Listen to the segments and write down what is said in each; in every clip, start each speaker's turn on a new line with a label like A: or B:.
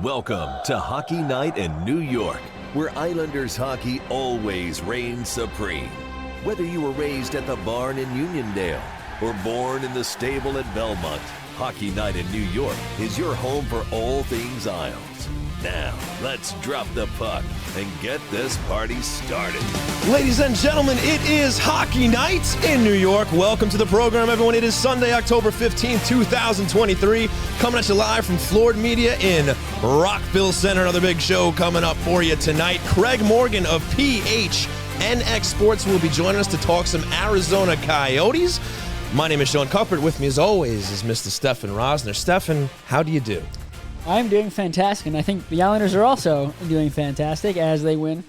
A: Welcome to Hockey Night in New York, where Islanders hockey always reigns supreme. Whether you were raised at the barn in Uniondale or born in the stable at Belmont, Hockey Night in New York is your home for all things Isles. Now, let's drop the puck and get this party started.
B: Ladies and gentlemen, it is Hockey Night in New York. Welcome to the program, everyone. It is Sunday, October 15th, 2023. Coming at you live from Floored Media in Rockville Center. Another big show coming up for you tonight. Craig Morgan of PHNX Sports will be joining us to talk some Arizona Coyotes. My name is Sean Cuthbert. With me, as always, is Mr. Stefen Rosner. Stefen, how do you do?
C: I'm doing fantastic, and I think the Islanders are also doing fantastic as they win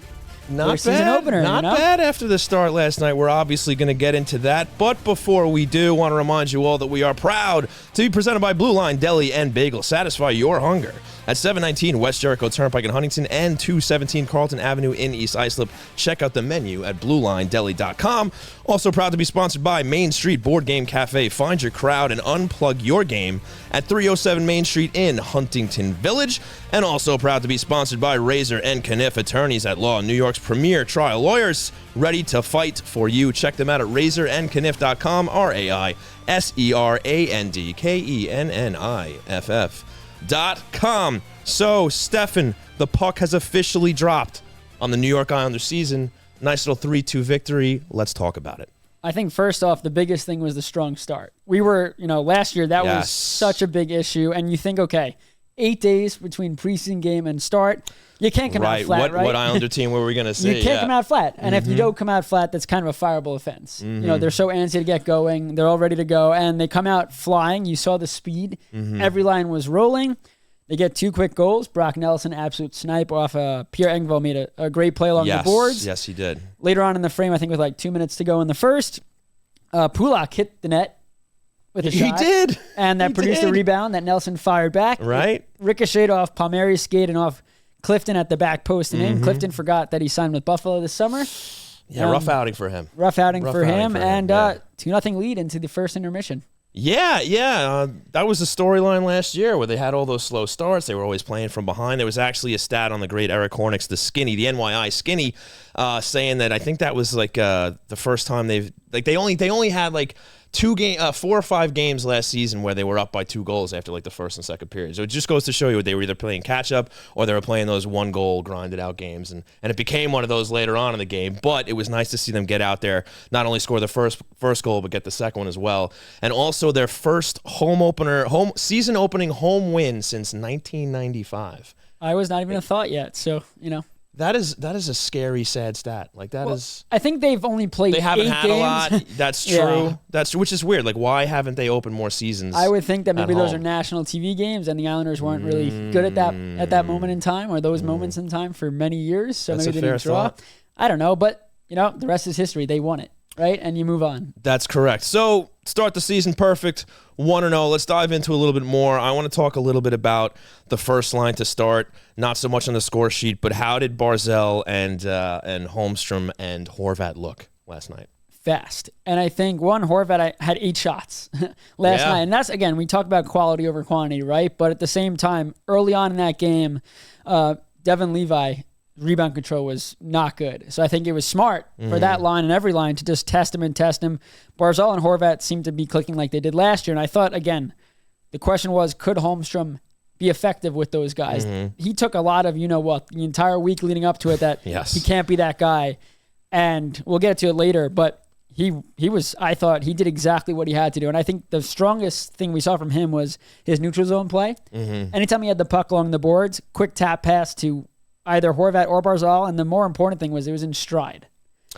C: their season opener.
B: Not bad after the start last night. We're obviously going to get into that. But before we do, I want to remind you all that we are proud to be presented by Blue Line Deli and Bagel. Satisfy your hunger at 719 West Jericho Turnpike in Huntington and 217 Carlton Avenue in East Islip. Check out the menu at BlueLineDeli.com. Also proud to be sponsored by Main Street Board Game Cafe. Find your crowd and unplug your game at 307 Main Street in Huntington Village. And also proud to be sponsored by Razor and Kniff, attorneys at law, New York's premier trial lawyers, ready to fight for you. Check them out at razorandkniff.com, RAISERANDKENNIFF.com. So, Stefen, the puck has officially dropped on the New York Islanders season. Nice little 3-2 victory. Let's talk about it.
C: I think first off, the biggest thing was the strong start. We were, last year that was such a big issue, and you think, okay, 8 days between preseason game and start, you can't come out flat, right?
B: What Islander team were we going to see?
C: You can't come out flat, and if you don't come out flat, that's kind of a fireable offense. They're so antsy to get going, they're all ready to go, and they come out flying. You saw the speed. Every line was rolling. They get 2 quick goals. Brock Nelson, absolute snipe off Pierre Engvall, made a great play along the boards.
B: Yes, he did.
C: Later on in the frame, I think with like 2 minutes to go in the first, Pulak hit the net with a shot.
B: He did.
C: And that produced a rebound that Nelson fired back.
B: Right.
C: Ricocheted off Palmieri's skate and off Clifton at the back post and in. Clifton forgot that he signed with Buffalo this summer.
B: Yeah, rough outing for him.
C: Rough outing for him. And 2-0 lead into the first intermission.
B: Yeah. That was the storyline last year where they had all those slow starts. They were always playing from behind. There was actually a stat on the great Eric Hornick's, the Skinny, the NYI Skinny, saying that I think that was like the first time they only had like 4 or 5 games last season where they were up by 2 goals after like the first and second period. So it just goes to show you they were either playing catch up or they were playing those 1-goal grinded out games, and it became one of those later on in the game. But it was nice to see them get out there, not only score the first goal but get the second one as well, and also their first season opening home win since 1995.
C: I was not even a thought yet, so
B: That is a scary, sad stat.
C: I think they've only played 8 games.
B: They haven't had a lot. That's true. Yeah. Which is weird. Like, why haven't they opened more seasons?
C: I would think that maybe those are national TV games, and the Islanders weren't really good at that moment in time, or those moments in time for many years. So maybe they didn't draw. Thought. I don't know, but the rest is history. They won it, right? And you move on.
B: That's correct. So start the season perfect, 1-0. Let's dive into a little bit more. I want to talk a little bit about the first line to start. Not so much on the score sheet, but how did Barzal and Holmstrom and Horvat look last night?
C: Fast. And I think, Horvat had 8 shots last night. And that's, again, we talk about quality over quantity, right? But at the same time, early on in that game, Devin Levi, rebound control was not good. So I think it was smart for that line and every line to just test him. Barzal and Horvat seemed to be clicking like they did last year. And I thought, again, the question was, could Holmstrom be effective with those guys? He took a lot of, the entire week leading up to it that he can't be that guy. And we'll get to it later, but I thought he did exactly what he had to do. And I think the strongest thing we saw from him was his neutral zone play. Anytime he had the puck along the boards, quick tap pass to either Horvat or Barzal, and the more important thing was it was in stride,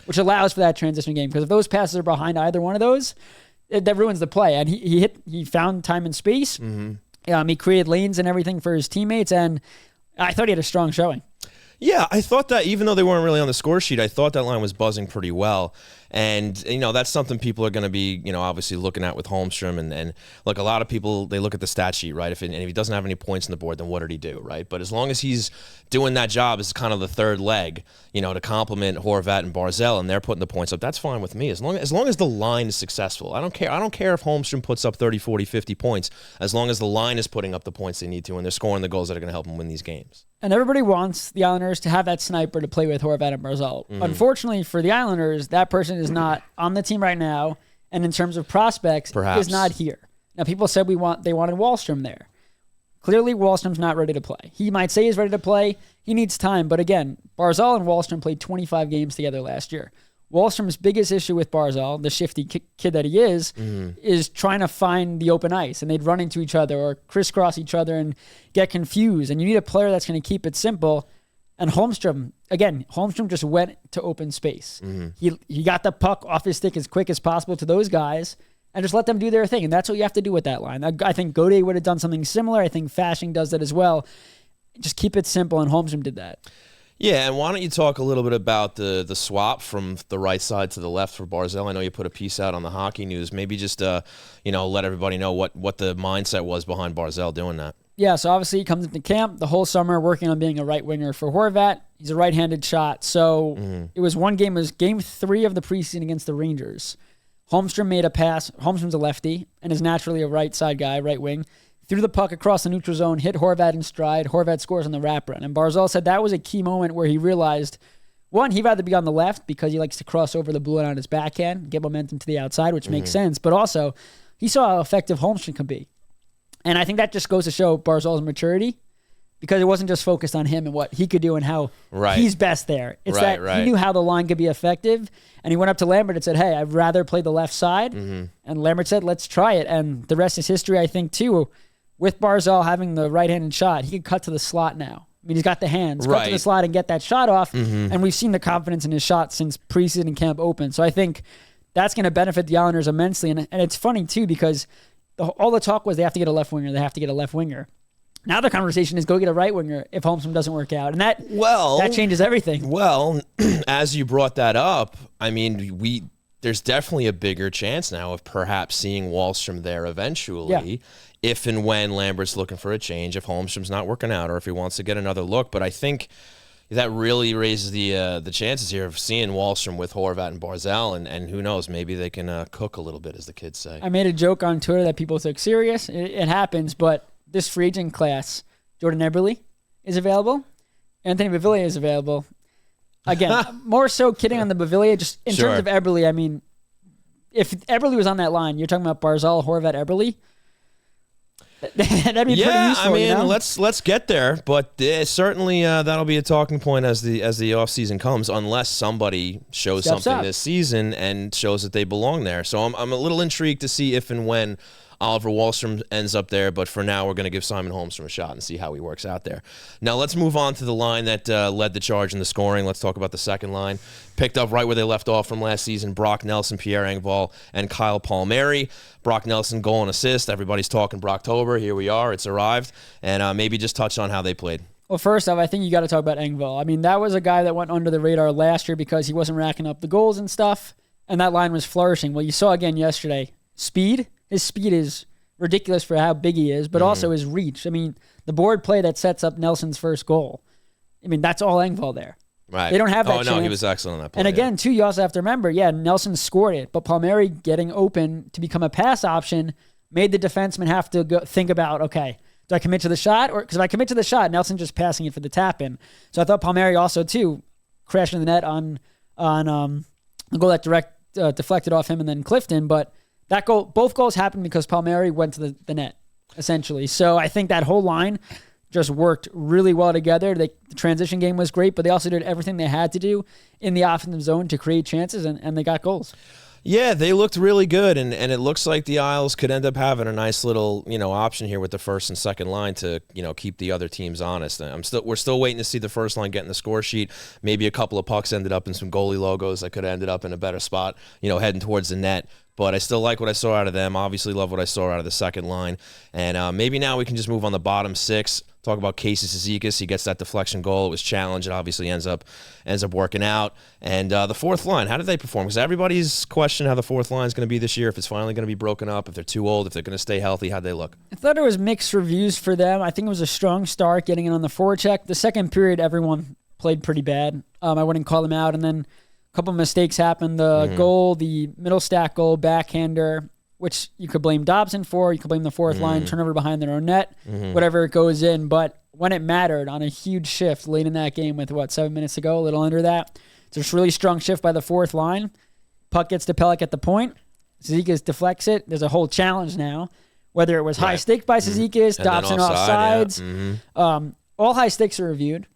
C: which allows for that transition game. Because if those passes are behind either one of those, that ruins the play. And he found time and space. He created lanes and everything for his teammates, and I thought he had a strong showing.
B: Yeah, I thought that even though they weren't really on the score sheet, I thought that line was buzzing pretty well. And, that's something people are going to be, obviously looking at with Holmstrom. And look, a lot of people, they look at the stat sheet, right? If he doesn't have any points on the board, then what did he do, right? But as long as he's doing that job as kind of the third leg, to complement Horvat and Barzal, and they're putting the points up, that's fine with me. As long as the line is successful. I don't care if Holmstrom puts up 30, 40, 50 points, as long as the line is putting up the points they need to and they're scoring the goals that are going to help them win these games.
C: And everybody wants the Islanders to have that sniper to play with Horvat and Barzal. Mm-hmm. Unfortunately for the Islanders, that person is not on the team right now, and in terms of prospects, is not here. Now, people said they wanted Wahlstrom there. Clearly, Wahlstrom's not ready to play. He might say he's ready to play. He needs time. But again, Barzal and Wahlstrom played 25 games together last year. Wahlstrom's biggest issue with Barzal, the shifty kid that he is trying to find the open ice. And they'd run into each other or crisscross each other and get confused. And you need a player that's going to keep it simple. And Holmstrom just went to open space. Mm-hmm. He got the puck off his stick as quick as possible to those guys and just let them do their thing. And that's what you have to do with that line. I think Gaudé would have done something similar. I think Fasching does that as well. Just keep it simple, and Holmstrom did that.
B: Yeah, and why don't you talk a little bit about the swap from the right side to the left for Barzal? I know you put a piece out on the Hockey News. Maybe just let everybody know what the mindset was behind Barzal doing that. Yeah,
C: so obviously he comes into camp the whole summer working on being a right winger for Horvat. He's a right-handed shot. So It was game 3 of the preseason against the Rangers. Holmstrom made a pass. Holmstrom's a lefty and is naturally a right side guy, right wing. Threw the puck across the neutral zone, hit Horvat in stride. Horvat scores on the wraparound. And Barzal said that was a key moment where he realized, one, he'd rather be on the left because he likes to cross over the blue line on his backhand, get momentum to the outside, which makes sense. But also, he saw how effective Holmstrom can be. And I think that just goes to show Barzal's maturity, because it wasn't just focused on him and what he could do and how he's best there. It's he knew how the line could be effective, and he went up to Lambert and said, hey, I'd rather play the left side. And Lambert said, let's try it. And the rest is history, I think, too. With Barzal having the right-handed shot, he can cut to the slot now. I mean, he's got the hands. Cut to the slot and get that shot off. And we've seen the confidence in his shot since preseason camp open. So I think that's going to benefit the Islanders immensely. And it's funny, too, because all the talk was they have to get a left winger. They have to get a left winger. Now the conversation is go get a right winger if Holmstrom doesn't work out. And that changes everything.
B: Well, as you brought that up, I mean, there's definitely a bigger chance now of perhaps seeing Wahlstrom there eventually, if and when Lambert's looking for a change, if Holmstrom's not working out, or if he wants to get another look. But I think that really raises the chances here of seeing Wahlstrom with Horvat and Barzal, and who knows, maybe they can cook a little bit, as the kids say.
C: I made a joke on Twitter that people took serious. It happens, but this free agent class, Jordan Eberle is available. Anthony Beauvillier is available. Again, more so kidding on the Beauvillier. Just in terms of Eberle, I mean, if Eberle was on that line, you're talking about Barzal, Horvat, Eberle. That'd be pretty useful.
B: I mean, let's get there, but certainly that'll be a talking point as the offseason comes, unless somebody shows something this season and shows that they belong there. So I'm a little intrigued to see if and when Oliver Wahlstrom ends up there, but for now we're going to give Simon Holmstrom a shot and see how he works out there. Now let's move on to the line that led the charge in the scoring. Let's talk about the second line. Picked up right where they left off from last season, Brock Nelson, Pierre Engvall, and Kyle Palmieri. Brock Nelson, goal and assist. Everybody's talking Brocktober. Here we are. It's arrived. And maybe just touch on how they played.
C: Well, first off, I think you got to talk about Engvall. I mean, that was a guy that went under the radar last year because he wasn't racking up the goals and stuff, and that line was flourishing. Well, you saw again yesterday, speed. His speed is ridiculous for how big he is, but also his reach. I mean, the board play that sets up Nelson's first goal, I mean, that's all Engvall there.
B: Right.
C: They don't have that chance.
B: Oh, no, he was excellent on that play.
C: And again, too, you also have to remember, Nelson scored it, but Palmieri getting open to become a pass option made the defenseman have to think about, okay, do I commit to the shot? Or because if I commit to the shot, Nelson's just passing it for the tap-in. So I thought Palmieri also, too, crashed in the net on the goal that deflected off him and then Clifton, but that goal, both goals happened because Palmieri went to the net, essentially. So I think that whole line just worked really well together. The transition game was great, but they also did everything they had to do in the offensive zone to create chances, and they got goals.
B: Yeah, they looked really good, and it looks like the Isles could end up having a nice little option here with the first and second line to keep the other teams honest. We're still waiting to see the first line get in the score sheet. Maybe a couple of pucks ended up in some goalie logos that could have ended up in a better spot, heading towards the net. But I still like what I saw out of them. Obviously love what I saw out of the second line. And maybe now we can just move on the bottom six. Talk about Casey Cizikas. He gets that deflection goal. It was challenged. It obviously ends up working out. And the fourth line, how did they perform? Because everybody's questioning how the fourth line is going to be this year, if it's finally going to be broken up, if they're too old, if they're going to stay healthy. How'd they look?
C: I thought it was mixed reviews for them. I think it was a strong start getting it on the forecheck. The second period, everyone played pretty bad. I wouldn't call them out. And then a couple of mistakes happened. The goal, the middle stack goal, backhander, which you could blame Dobson for. You could blame the fourth line, turnover behind their own net, whatever it goes in. But when it mattered on a huge shift late in that game with, 7 minutes to go, a little under that, it's a really strong shift by the fourth line. Puck gets to Pelech at the point. Cizikas deflects it. There's a whole challenge now. Whether it was high stick by Cizikas, Dobson offsides. Yeah. All high sticks are reviewed.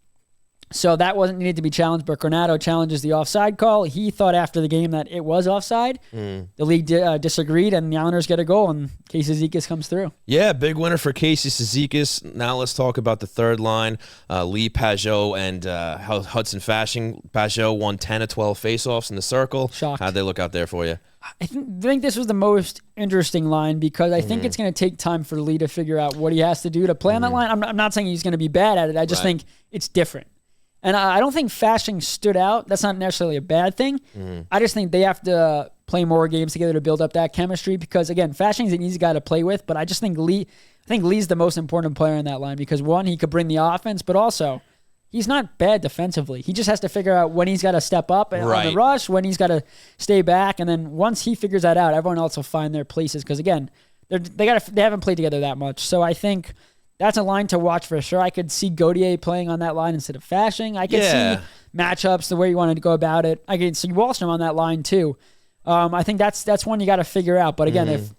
C: So that wasn't needed to be challenged, but Granato challenges the offside call. He thought after the game that it was offside. The league disagreed, and the Islanders get a goal, and Casey Cizikas comes through.
B: Yeah, big winner for Casey Cizikas. Now let's talk about the third line. Lee Pajot and Hudson Fasching. Pajot won 10 of 12 faceoffs in the circle.
C: Shocked.
B: How'd they look out there for you?
C: I think this was the most interesting line because I think it's going to take time for Lee to figure out what he has to do to play on that line. I'm not saying he's going to be bad at it. I just think it's different. And I don't think Fasching stood out. That's not necessarily a bad thing. I just think they have to play more games together to build up that chemistry because, again, Fasching's an easy guy to play with, but I just think Lee's the most important player in that line because, one, he could bring the offense, but also he's not bad defensively. He just has to figure out when he's got to step up on the rush, when he's got to stay back, and then once he figures that out, everyone else will find their places because, again, they haven't played together that much. So I think that's a line to watch for sure. I could see Gauthier playing on that line instead of Fasching. I could see matchups the way you wanted to go about it. I could see Wahlstrom on that line too. I think that's one you got to figure out. But again, if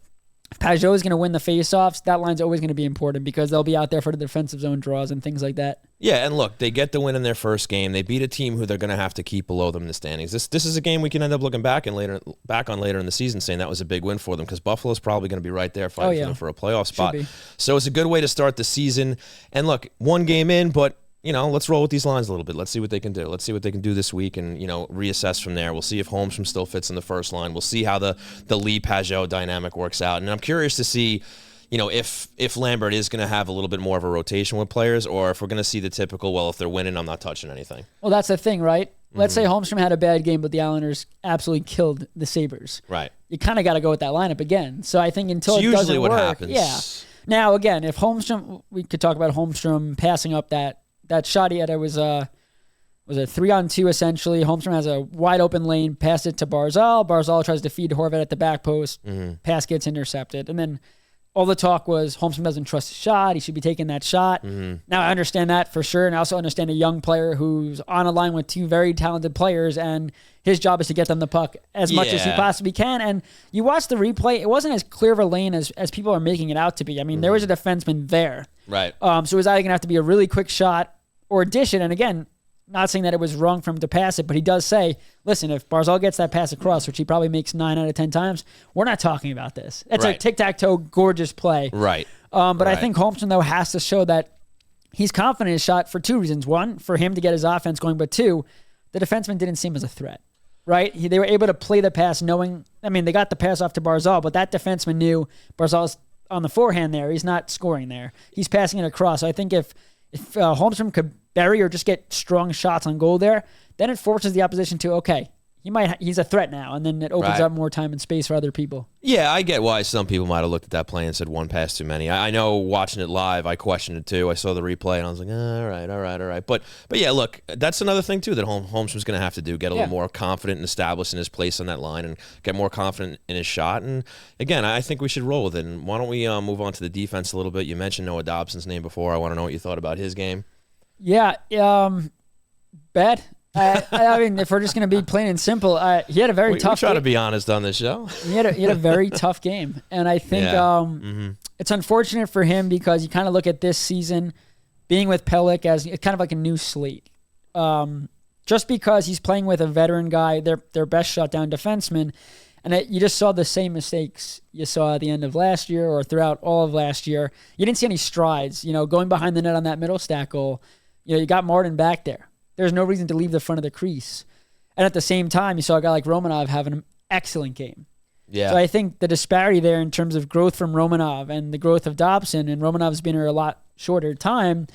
C: Pajot is going to win the faceoffs, that line's always going to be important because they'll be out there for the defensive zone draws and things like that.
B: Yeah, and look, they get the win in their first game. They beat a team who they're going to have to keep below them in the standings. This is a game we can end up looking back on later in the season, saying that was a big win for them because Buffalo's probably going to be right there fighting for them for a playoff spot. So it's a good way to start the season. And look, one game in, but let's roll with these lines a little bit. Let's see what they can do. Let's see what they can do this week and, reassess from there. We'll see if Holmstrom still fits in the first line. We'll see how the Lee Pajot dynamic works out. And I'm curious to see, if Lambert is going to have a little bit more of a rotation with players or if we're going to see the typical, well, if they're winning, I'm not touching anything.
C: Well, that's the thing, right? Let's say Holmstrom had a bad game, but the Islanders absolutely killed the Sabres. Right. You kind of got to go with that lineup again. So I think until it doesn't work. Usually what happens. Yeah. Now, again, if Holmstrom, we could talk about Holmstrom passing up that shot he had. It was a 3-on-2 essentially. Holmstrom has a wide open lane, pass it to Barzal. Barzal tries to feed Horvat at the back post. Pass gets intercepted. And then all the talk was Holmstrom doesn't trust his shot. He should be taking that shot. Now I understand that for sure. And I also understand a young player who's on a line with two very talented players and his job is to get them the puck as much as he possibly can. And you watch the replay, it wasn't as clear of a lane as people are making it out to be. I mean, there was a defenseman there. Right. So it was either going to have to be a really quick shot or dish it. And again, not saying that it was wrong for him to pass it, but he does say, listen, if Barzal gets that pass across, which he probably makes 9 out of 10 times, we're not talking about this. It's a tic-tac-toe, gorgeous play. Right. But I think Holmstrom, though, has to show that he's confident in his shot for two reasons. One, for him to get his offense going, but two, the defenseman didn't seem as a threat. Right? They were able to play the pass knowing, they got the pass off to Barzal, but that defenseman knew Barzal's on the forehand there. He's not scoring there. He's passing it across. So I think if Holmstrom could bury or just get strong shots on goal there, then it forces the opposition to, okay, he's a threat now, and then it opens up more time and space for other people. Yeah, I get why some people might have looked at that play and said one pass too many. I know watching it live, I questioned it too. I saw the replay, and I was like, all right. But yeah, look, that's another thing too that Holmstrom's going to have to do, get a little more confident and established in his place on that line and get more confident in his shot. And again, I think we should roll with it. And why don't we move on to the defense a little bit? You mentioned Noah Dobson's name before. I want to know what you thought about his game. Yeah, bad. If we're just going to be plain and simple, he had a very tough game. We try to be honest on this show. He had a very tough game. And I think it's unfortunate for him because you kind of look at this season being with Pelech as kind of like a new slate. Just because he's playing with a veteran guy, their best shutdown defenseman, and you just saw the same mistakes you saw at the end of last year or throughout all of last year. You didn't see any strides. Going behind the net on that middle stack goal, you got Martin back there. There's no reason to leave the front of the crease. And at the same time, you saw a guy like Romanov having an excellent game. Yeah. So I think the disparity there in terms of growth from Romanov and the growth of Dobson, and Romanov's been here a lot shorter time.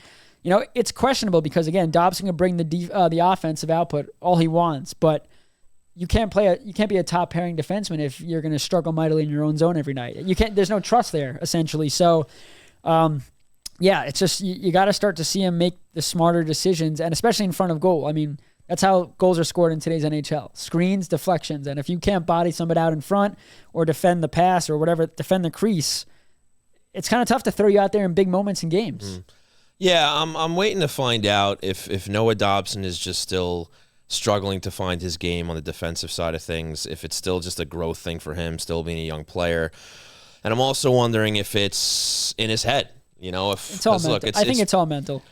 C: It's questionable because, again, Dobson can bring the offensive output all he wants, but you can't be a top pairing defenseman if you're going to struggle mightily in your own zone every night. There's no trust there, essentially. So, it's just you got to start to see him make the smarter decisions, and especially in front of goal. I mean, that's how goals are scored in today's NHL. Screens, deflections. And if you can't body somebody out in front or defend the pass or whatever, defend the crease, it's kind of tough to throw you out there in big moments in games.
B: Yeah, I'm waiting to find out if Noah Dobson is just still struggling to find his game on the defensive side of things, if it's still just a growth thing for him, still being a young player. And I'm also wondering if it's in his head.
C: It's all mental. I think it's all mental.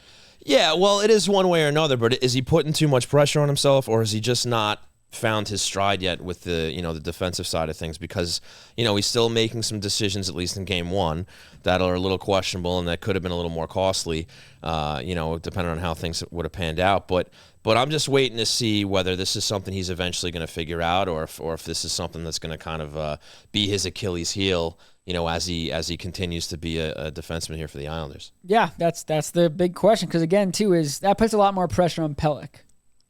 B: Yeah, well, it is one way or another, but is he putting too much pressure on himself, or has he just not found his stride yet with the the defensive side of things? Because he's still making some decisions, at least in game one, that are a little questionable and that could have been a little more costly, depending on how things would have panned out. But I'm just waiting to see whether this is something he's eventually going to figure out, or if this is something that's going to kind of be his Achilles heel, as he continues to be a defenseman here for the Islanders.
C: Yeah, that's the big question, because again, too, is that puts a lot more pressure on Pelech.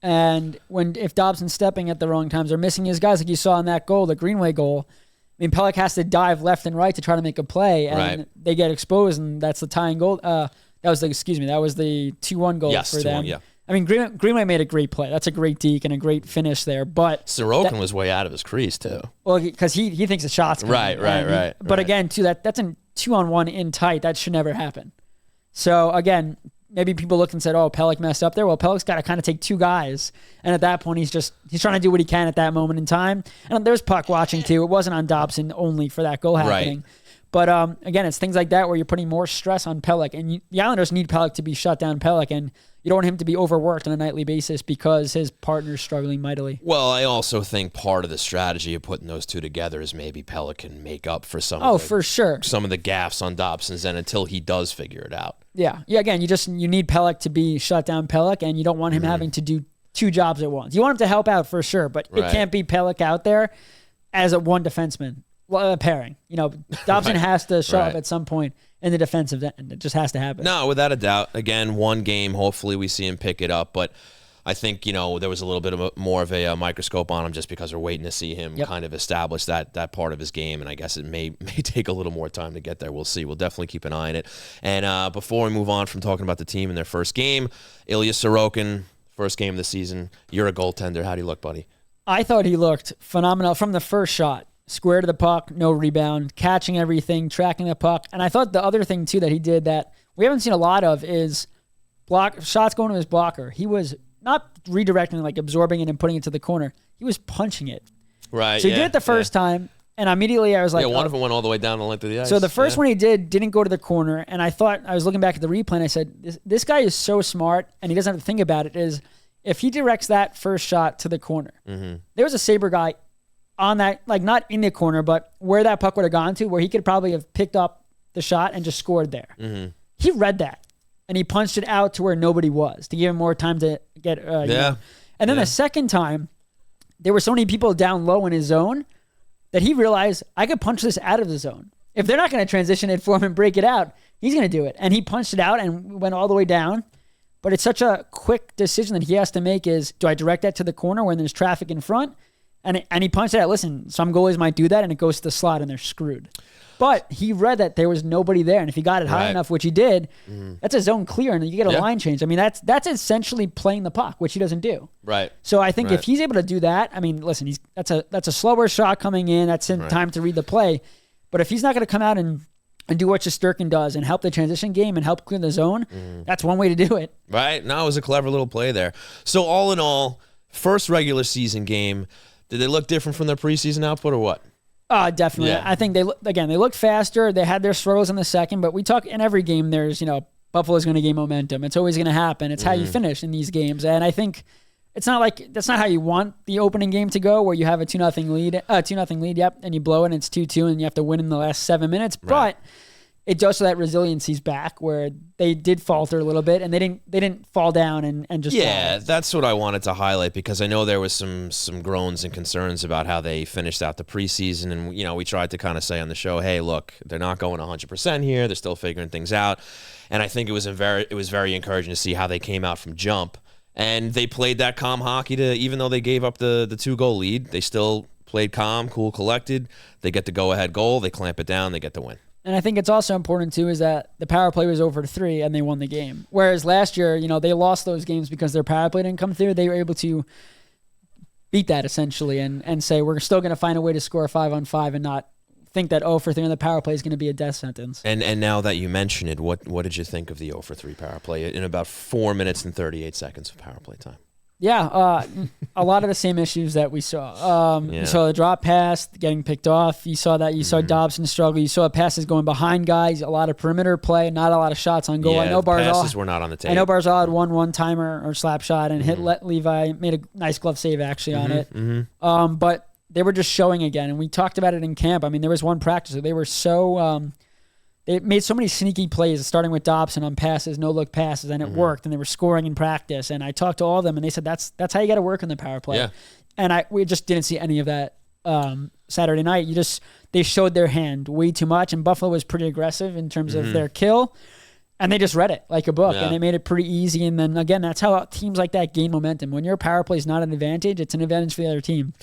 C: And if Dobson's stepping at the wrong times or missing his guys, like you saw in that goal, the Greenway goal, I mean, Pelech has to dive left and right to try to make a play, and they get exposed, and that's the tying goal. That was the 2-1 goal for them. Yeah. I mean, Greenway made a great play. That's a great deke and a great finish there. But
B: Sorokin was way out of his crease too.
C: Well, because he thinks the shot's coming.
B: Right.
C: But again, too, that's a 2-on-1 in tight. That should never happen. So again, maybe people looked and said, "Oh, Pelech messed up there." Well, Pelech's got to kind of take two guys, and at that point, he's trying to do what he can at that moment in time. And there's puck watching too. It wasn't on Dobson only for that goal happening. Right. But again, it's things like that where you're putting more stress on Pelech, and the Islanders need Pelech to be shut down. Pelech, and you don't want him to be overworked on a nightly basis because his partner's struggling mightily.
B: Well, I also think part of the strategy of putting those two together is maybe Pelech can make up for some of the gaffes on Dobson's end until he does figure it out.
C: Yeah. Again, you need Pelech to be shut down Pelech, and you don't want him having to do two jobs at once. You want him to help out for sure, but it can't be Pelech out there as a one defenseman pairing. Dobson has to show up at some point in the defensive end. It just has to happen.
B: No, without a doubt. Again, one game, hopefully we see him pick it up, but I think, there was a little bit more of a microscope on him just because we're waiting to see him kind of establish that part of his game, and I guess it may take a little more time to get there. We'll see. We'll definitely keep an eye on it. And before we move on from talking about the team in their first game, Ilya Sorokin, first game of the season. You're a goaltender. How do you look, buddy?
C: I thought he looked phenomenal from the first shot. Square to the puck, no rebound, catching everything, tracking the puck. And I thought the other thing, too, that he did that we haven't seen a lot of is shots going to his blocker. He was not redirecting, like absorbing it and putting it to the corner. He was punching it.
B: Right.
C: So he did it the first time, and immediately I was like...
B: Yeah, one of them went all the way down the length of the ice.
C: So the first one he didn't go to the corner, and I was looking back at the replay, and I said, this guy is so smart, and he doesn't have to think about it, is if he directs that first shot to the corner, there was a Sabre guy on that, like not in the corner, but where that puck would have gone to, where he could probably have picked up the shot and just scored there. He read that, and he punched it out to where nobody was to give him more time to get, And then the second time, there were so many people down low in his zone that he realized, I could punch this out of the zone. If they're not going to transition it for him and break it out, he's going to do it. And he punched it out and went all the way down. But it's such a quick decision that he has to make is, do I direct that to the corner when there's traffic in front? And he punched it out. Listen, some goalies might do that, and it goes to the slot, and they're screwed. But he read that there was nobody there, and if he got it high enough, which he did, that's a zone clear, and you get a line change. I mean, that's essentially playing the puck, which he doesn't do.
B: Right.
C: So I think if he's able to do that, I mean, listen, that's a slower shot coming in. That's time to read the play. But if he's not going to come out and do what Shesterkin does and help the transition game and help clear the zone, that's one way to do it.
B: Right. No, it was a clever little play there. So all in all, first regular season game, did they look different from their preseason output or what?
C: Definitely. Yeah. I think they looked faster. They had their struggles in the second, but we talk in every game there's, Buffalo's going to gain momentum. It's always going to happen. It's how you finish in these games. And I think it's not like that's not how you want the opening game to go, where you have a 2-0 lead, and you blow it and it's 2-2 and you have to win in the last 7 minutes. Right. But it does show that resiliency's back, where they did falter a little bit and they didn't fall down and just
B: yeah, that's what I wanted to highlight, because I know there was some groans and concerns about how they finished out the preseason, and we tried to kind of say on the show, hey, look, they're not going 100% here, they're still figuring things out, and I think it was very encouraging to see how they came out from jump, and they played that calm hockey even though they gave up the 2-goal lead, they still played calm, cool, collected. They get the go-ahead goal, they clamp it down, they get the win.
C: And I think it's also important, too, is that the power play was over 3 and they won the game. Whereas last year, they lost those games because their power play didn't come through. They were able to beat that, essentially, and say, we're still going to find a way to score 5-on-5 and not think that 0 for 3 on the power play is going to be a death sentence.
B: And now that you mention it, what did you think of the 0 for 3 power play in about 4 minutes and 38 seconds of power play time?
C: Yeah, a lot of the same issues that we saw. You saw the drop pass getting picked off. You saw that. You saw Dobson struggle. You saw passes going behind guys. A lot of perimeter play. Not a lot of shots on goal.
B: Yeah,
C: I know
B: passes were not on the table.
C: I know Barzal had one-timer or slap shot and hit Levi. Made a nice glove save actually on it. But they were just showing again, and we talked about it in camp. I mean, there was one practice where they were so. They made so many sneaky plays, starting with Dobson on passes, no-look passes, and it worked, and they were scoring in practice. And I talked to all of them, and they said that's how you got to work on the power play. Yeah. And we just didn't see any of that Saturday night. They showed their hand way too much, and Buffalo was pretty aggressive in terms of their kill, and they just read it like a book, and they made it pretty easy. And then, again, that's how teams like that gain momentum. When your power play is not an advantage, it's an advantage for the other team.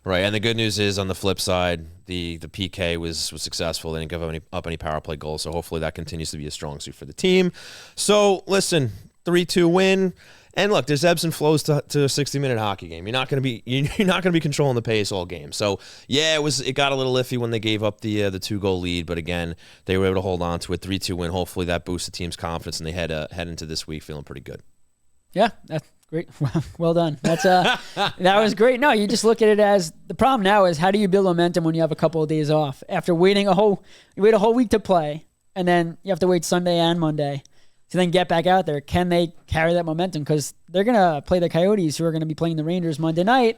B: Right, and the good news is on the flip side, the PK was successful. They didn't give up any power play goals, so hopefully that continues to be a strong suit for the team. So, listen, 3-2 win, and look, there's ebbs and flows to a 60-minute hockey game. You're not going to be controlling the pace all game. So, yeah, it got a little iffy when they gave up the 2-goal lead, but again, they were able to hold on to a 3-2 win. Hopefully that boosts the team's confidence, and they head into this week feeling pretty good.
C: Yeah, that's great. Well done. That's that was great. No, you just look at it as the problem now is how do you build momentum when you have a couple of days off after waiting you wait a whole week to play, and then you have to wait Sunday and Monday to then get back out there. Can they carry that momentum? Because they're gonna play the Coyotes, who are gonna be playing the Rangers Monday night.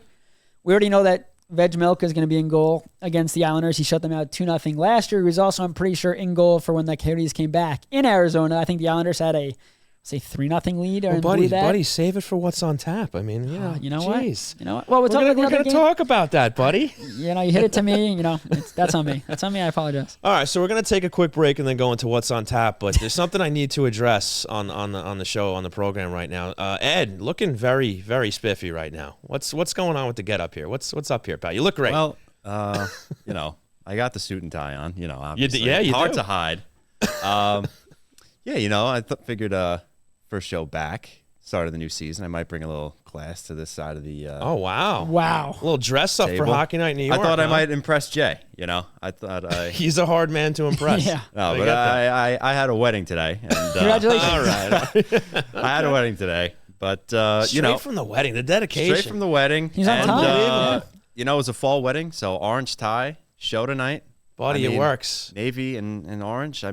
C: We already know that Veg Milk is gonna be in goal against the Islanders. He shut them out 2-0 last year. He was also, I'm pretty sure, in goal for when the Coyotes came back in Arizona. I think the Islanders had a 3-0 lead. Or
B: buddy, save it for what's on tap. I mean,
C: you know
B: geez.
C: What? You know what? Well, we're
B: going to talk about that, buddy.
C: You hit it to me. That's on me. That's on me. I apologize.
B: All right, so we're going to take a quick break and then go into what's on tap. But there's something I need to address on the show, on the program right now. Ed, looking very, very spiffy right now. What's going on with the get up here? What's up here, pal? You look great.
D: Well, I got the suit and tie on. Obviously.
B: You
D: hard
B: do.
D: To hide. I figured. First show back, start of the new season. I might bring a little class to this side of the
B: oh, wow.
C: A
B: little dress up
D: table.
B: For Hockey Night in New York.
D: I thought I might impress Jay, I thought
B: he's a hard man to impress.
C: Yeah.
D: No, but I had a wedding today. And,
C: congratulations.
D: All right. I had a wedding today, but
B: straight from the wedding, the dedication.
D: Straight from the wedding.
C: He's on time.
D: It was a fall wedding, so orange tie, show tonight.
B: Buddy, it works.
D: Navy and orange,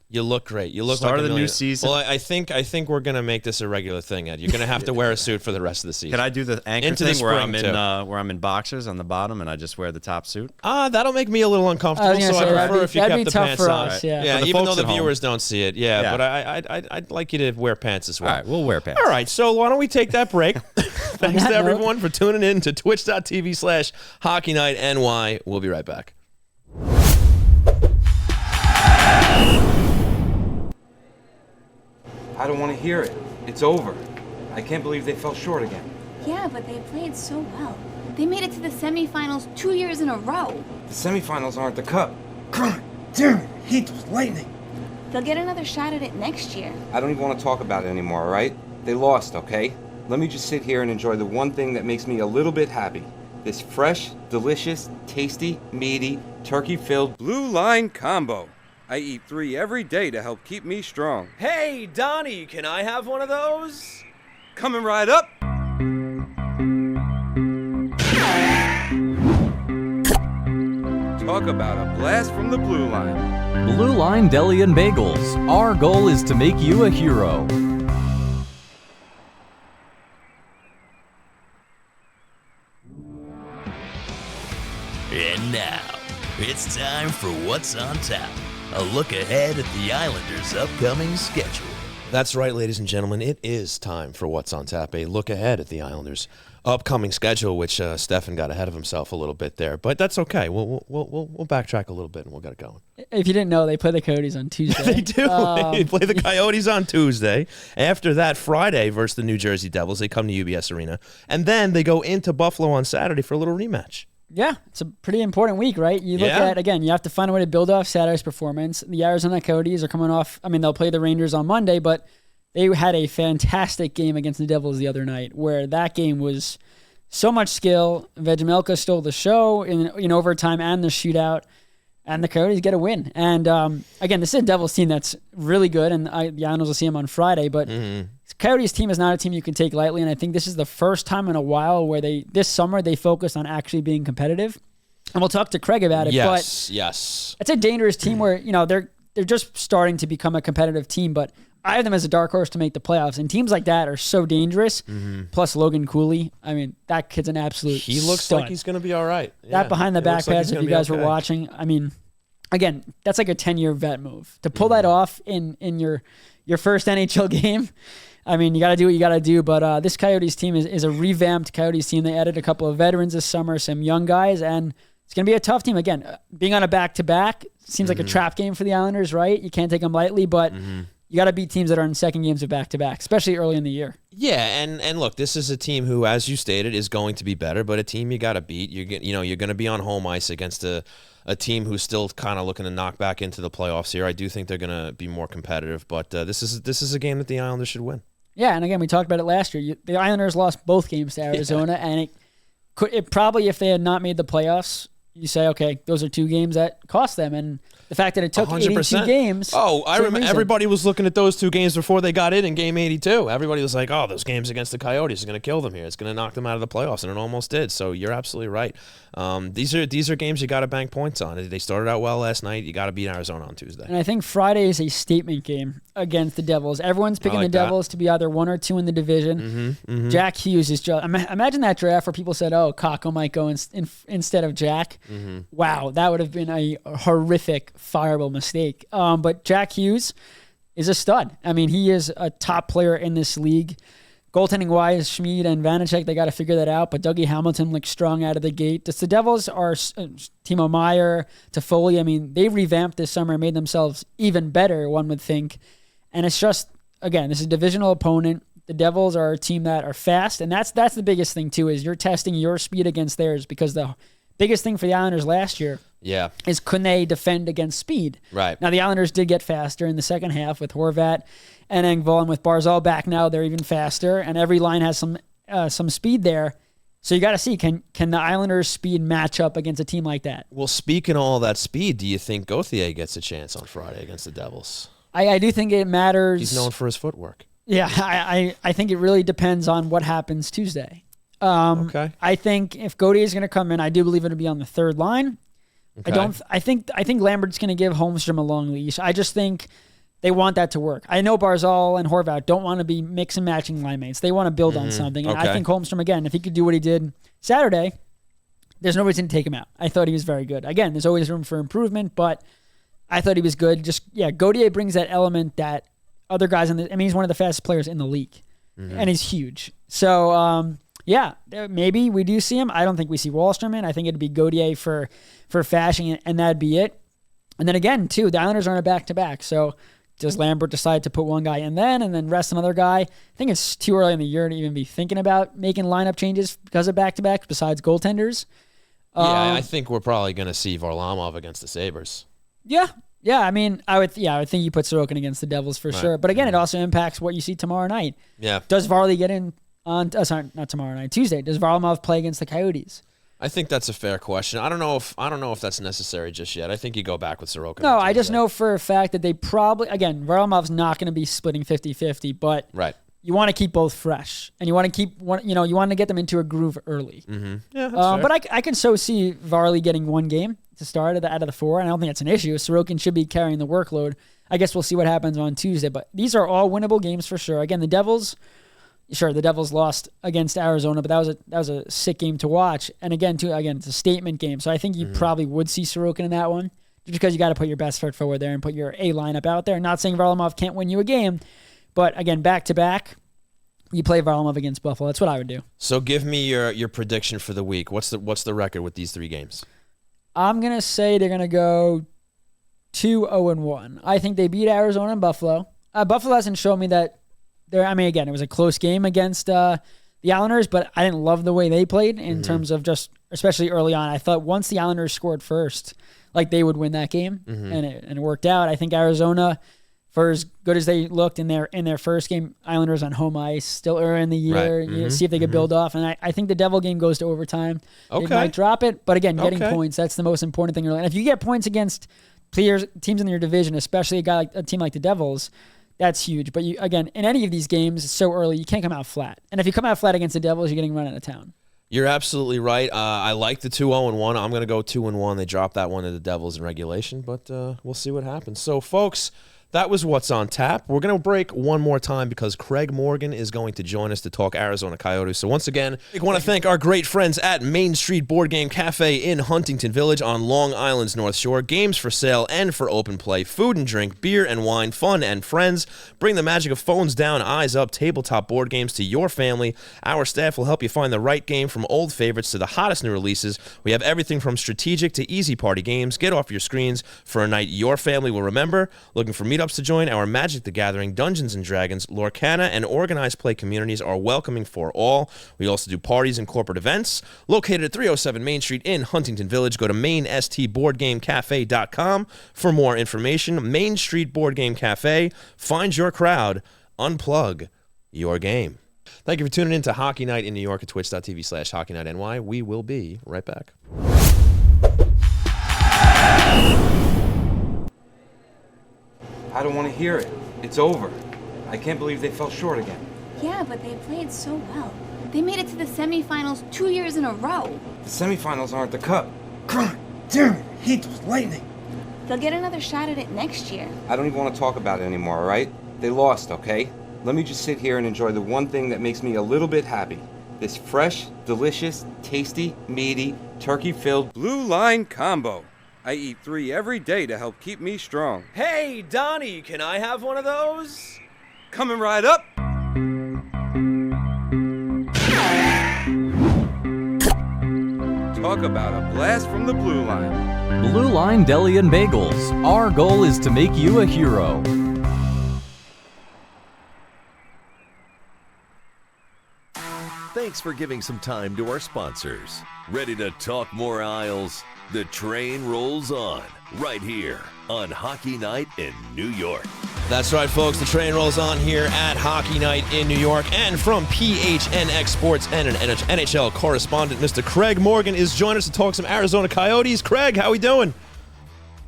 B: You look great. You look
D: start
B: like
D: of the new season.
B: Well, I think we're gonna make this a regular thing, Ed. You're gonna have to wear a suit for the rest of the season.
D: Can I do the anchor
B: Into
D: thing
B: the
D: where
B: spring,
D: I'm in boxers on the bottom and I just wear the top suit?
B: That'll make me a little uncomfortable.
C: I
B: So I prefer if you kept the pants
C: for
B: on.
C: us, yeah.
B: Yeah,
D: For the
B: even though
D: folks
B: the
D: at
B: viewers don't see it. Yeah, but I'd like you to wear pants as well.
D: All right, we'll wear pants.
B: All right, so why don't we take that break? Thanks to everyone for tuning in to twitch.tv/Hockey Night NY. We'll be right back.
E: I don't want to hear it. It's over. I can't believe they fell short again.
F: Yeah, but they played so well. They made it to the semifinals 2 years in a row.
E: The semifinals aren't the cup. God damn it! I hate those Lightning.
F: They'll get another shot at it next year.
E: I don't even want to talk about it anymore, all right? They lost, okay? Let me just sit here and enjoy the one thing that makes me a little bit happy. This fresh, delicious, tasty, meaty, turkey-filled Blue Line Combo. I eat 3 every day to help keep me strong.
B: Hey, Donnie, can I have one of those?
E: Coming right up. Talk about a blast from the Blue Line.
G: Blue Line Deli and Bagels. Our goal is to make you a hero.
H: And now, it's time for What's on Tap
A: a look ahead at the Islanders' upcoming schedule.
B: That's right, ladies and gentlemen. It is time for What's on Tap, a look ahead at the Islanders' upcoming schedule, which Stefen got ahead of himself a little bit there, but that's okay. We'll backtrack a little bit and we'll get it going.
C: If you didn't know, they play the Coyotes on Tuesday.
B: They do. They play the Coyotes on Tuesday. After that, Friday versus the New Jersey Devils. They come to UBS Arena, and then they go into Buffalo on Saturday for a little rematch.
C: Yeah, it's a pretty important week, right? You look at, again, you have to find a way to build off Saturday's performance. The Arizona Coyotes are coming off, they'll play the Rangers on Monday, but they had a fantastic game against the Devils the other night, where that game was so much skill. Vegemelka stole the show in overtime and the shootout, and the Coyotes get a win. And again, this is a Devils team that's really good, and the Islanders will see them on Friday, but Coyotes team is not a team you can take lightly, and I think this is the first time in a while where this summer they focused on actually being competitive. And we'll talk to Craig about it.
B: Yes.
C: It's a dangerous team where they're just starting to become a competitive team, but I have them as a dark horse to make the playoffs, and teams like that are so dangerous. Plus Logan Cooley, that kid's an absolute
B: He looks
C: stud.
B: like he's going to be all right.
C: That behind the back pads, if you guys were watching, again, that's like a 10-year vet move. To pull that off in your first NHL game, you got to do what you got to do. But this Coyotes team is a revamped Coyotes team. They added a couple of veterans this summer, some young guys, and it's going to be a tough team. Again, being on a back-to-back seems like a trap game for the Islanders, right? You can't take them lightly, but you got to beat teams that are in second games of back-to-back, especially early in the year.
B: Yeah, and look, this is a team who, as you stated, is going to be better, but a team you got to beat. You're going to be on home ice against a team who's still kind of looking to knock back into the playoffs here. I do think they're going to be more competitive, but this is a game that the Islanders should win.
C: Yeah, and again, we talked about it last year. The Islanders lost both games to Arizona, and it probably, if they had not made the playoffs, you say, okay, those are two games that cost them, and the fact that it took 82 games.
B: Oh, I remember everybody was looking at those two games before they got in game 82. Everybody was like, oh, those games against the Coyotes are going to kill them here. It's going to knock them out of the playoffs, and it almost did. So you're absolutely right. These are games you got to bank points on. They started out well last night. You got to beat Arizona on Tuesday.
C: And I think Friday is a statement game against the Devils. Everyone's picking the Devils to be either 1 or 2 in the division. Jack Hughes is just imagine that draft where people said, oh, Kakko might go instead of Jack. Wow, that would have been a horrific, fireable mistake. But Jack Hughes is a stud. He is a top player in this league. Goaltending-wise, Schmid and Vanacek, they got to figure that out. But Dougie Hamilton looks strong out of the gate. The Devils are Timo Meier, Toffoli. They revamped this summer and made themselves even better, one would think. And it's just, again, this is a divisional opponent. The Devils are a team that are fast, and that's the biggest thing, too, is you're testing your speed against theirs, because the biggest thing for the Islanders last year is can they defend against speed? Right. Now, the Islanders did get faster in the second half with Horvat and Engvall, and with Barzal back now, they're even faster, and every line has some speed there. So you got to see, can the Islanders' speed match up against a team like that?
B: Well, speaking of all that speed, do you think Gauthier gets a chance on Friday against the Devils?
C: I do think it matters.
B: He's known for his footwork.
C: Yeah, I think it really depends on what happens Tuesday. Okay. I think if Gauthier is going to come in, I do believe it'll be on the third line. Okay. I think Lambert's going to give Holmstrom a long leash. I just think they want that to work. I know Barzal and Horvat don't want to be mix and matching line mates. They want to build on something. And I think Holmstrom, again, if he could do what he did Saturday, there's no reason to take him out. I thought he was very good. Again, there's always room for improvement, but I thought he was good. Gauthier brings that element that other guys he's one of the fastest players in the league, and he's huge. So, maybe we do see him. I don't think we see Wahlstrom in. I think it'd be Gauthier for fashion, and that'd be it. And then again, too, the Islanders are on a back-to-back, so does Lambert decide to put one guy in and then rest another guy? I think it's too early in the year to even be thinking about making lineup changes because of back-to-backs besides goaltenders.
B: I think we're probably going to see Varlamov against the Sabres.
C: Yeah. I would think you put Sorokin against the Devils for sure. But again, it also impacts what you see tomorrow night. Yeah. Does Varley get in on not tomorrow night, Tuesday? Does Varlamov play against the Coyotes?
B: I think that's a fair question. I don't know if that's necessary just yet. I think you go back with Sorokin.
C: No, I just know for a fact that they probably, again, Varlamov's not going to be splitting 50-50, but you want to keep both fresh, and you want to you want to get them into a groove early. Mm-hmm. Yeah, that's fair. But I can so see Varley getting one game to start out of the 4, and I don't think that's an issue. Sorokin should be carrying the workload. I guess we'll see what happens on Tuesday, but these are all winnable games for sure. Again, the Devils lost against Arizona, but that was a sick game to watch. And again, it's a statement game, so I think you probably would see Sorokin in that one. because you got to put your best foot forward there and put your A lineup out there. Not saying Varlamov can't win you a game, but again, back-to-back, you play Varlamov against Buffalo. That's what I would do.
B: So give me your prediction for the week. What's the record with these 3 games?
C: I'm going to say they're going to go 2-0-1. I think they beat Arizona and Buffalo. Buffalo hasn't shown me that again, it was a close game against the Islanders, but I didn't love the way they played in terms of just, especially early on. I thought once the Islanders scored first, like they would win that game, and it worked out. I think Arizona, for as good as they looked in their first game, Islanders on home ice, still early in the year,
B: right.
C: See if they could build off. And I think the Devil game goes to overtime.
B: Okay.
C: They might drop it, but again, getting points, that's the most important thing early. And if you get points against teams in your division, especially a team like the Devils, that's huge. But again, in any of these games, it's so early, you can't come out flat. And if you come out flat against the Devils, you're getting run out of town.
B: You're absolutely right. I like the 2-0-1. I'm going to go 2-1. They dropped that one to the Devils in regulation, but we'll see what happens. So, folks, that was What's on Tap. We're going to break one more time because Craig Morgan is going to join us to talk Arizona Coyotes. So once again, I want to thank our great friends at Main Street Board Game Cafe in Huntington Village on Long Island's North Shore. Games for sale and for open play, food and drink, beer and wine, fun and friends. Bring the magic of phones down, eyes up, tabletop board games to your family. Our staff will help you find the right game from old favorites to the hottest new releases. We have everything from strategic to easy party games. Get off your screens for a night your family will remember. Looking for meetups to join? Our Magic the Gathering, Dungeons & Dragons, Lorcana, and organized play communities are welcoming for all. We also do parties and corporate events. Located at 307 Main Street in Huntington Village, go to mainstboardgamecafe.com for more information. Main Street Board Game Cafe. Find your crowd. Unplug your game. Thank you for tuning in to Hockey Night in New York at twitch.tv/HockeyNightNY. We will be right back.
E: I don't want to hear it. It's over. I can't believe they fell short again.
F: Yeah, but they played so well. They made it to the semifinals 2 years in a row.
E: The semifinals aren't the cup. God damn it, I hate those Lightning.
F: They'll get another shot at it next year.
E: I don't even want to talk about it anymore, all right? They lost, okay? Let me just sit here and enjoy the one thing that makes me a little bit happy. This fresh, delicious, tasty, meaty, turkey-filled Blue Line combo. I eat 3 every day to help keep me strong.
B: Hey, Donnie, can I have one of those?
E: Coming right up. Talk about a blast from the Blue Line.
G: Blue Line Deli and Bagels. Our goal is to make you a hero.
A: Thanks for giving some time to our sponsors. Ready to talk more Isles? The train rolls on right here on Hockey Night in New York.
B: That's right, folks. The train rolls on here at Hockey Night in New York. And from PHNX Sports and an NHL correspondent, Mr. Craig Morgan is joining us to talk some Arizona Coyotes. Craig, how we doing?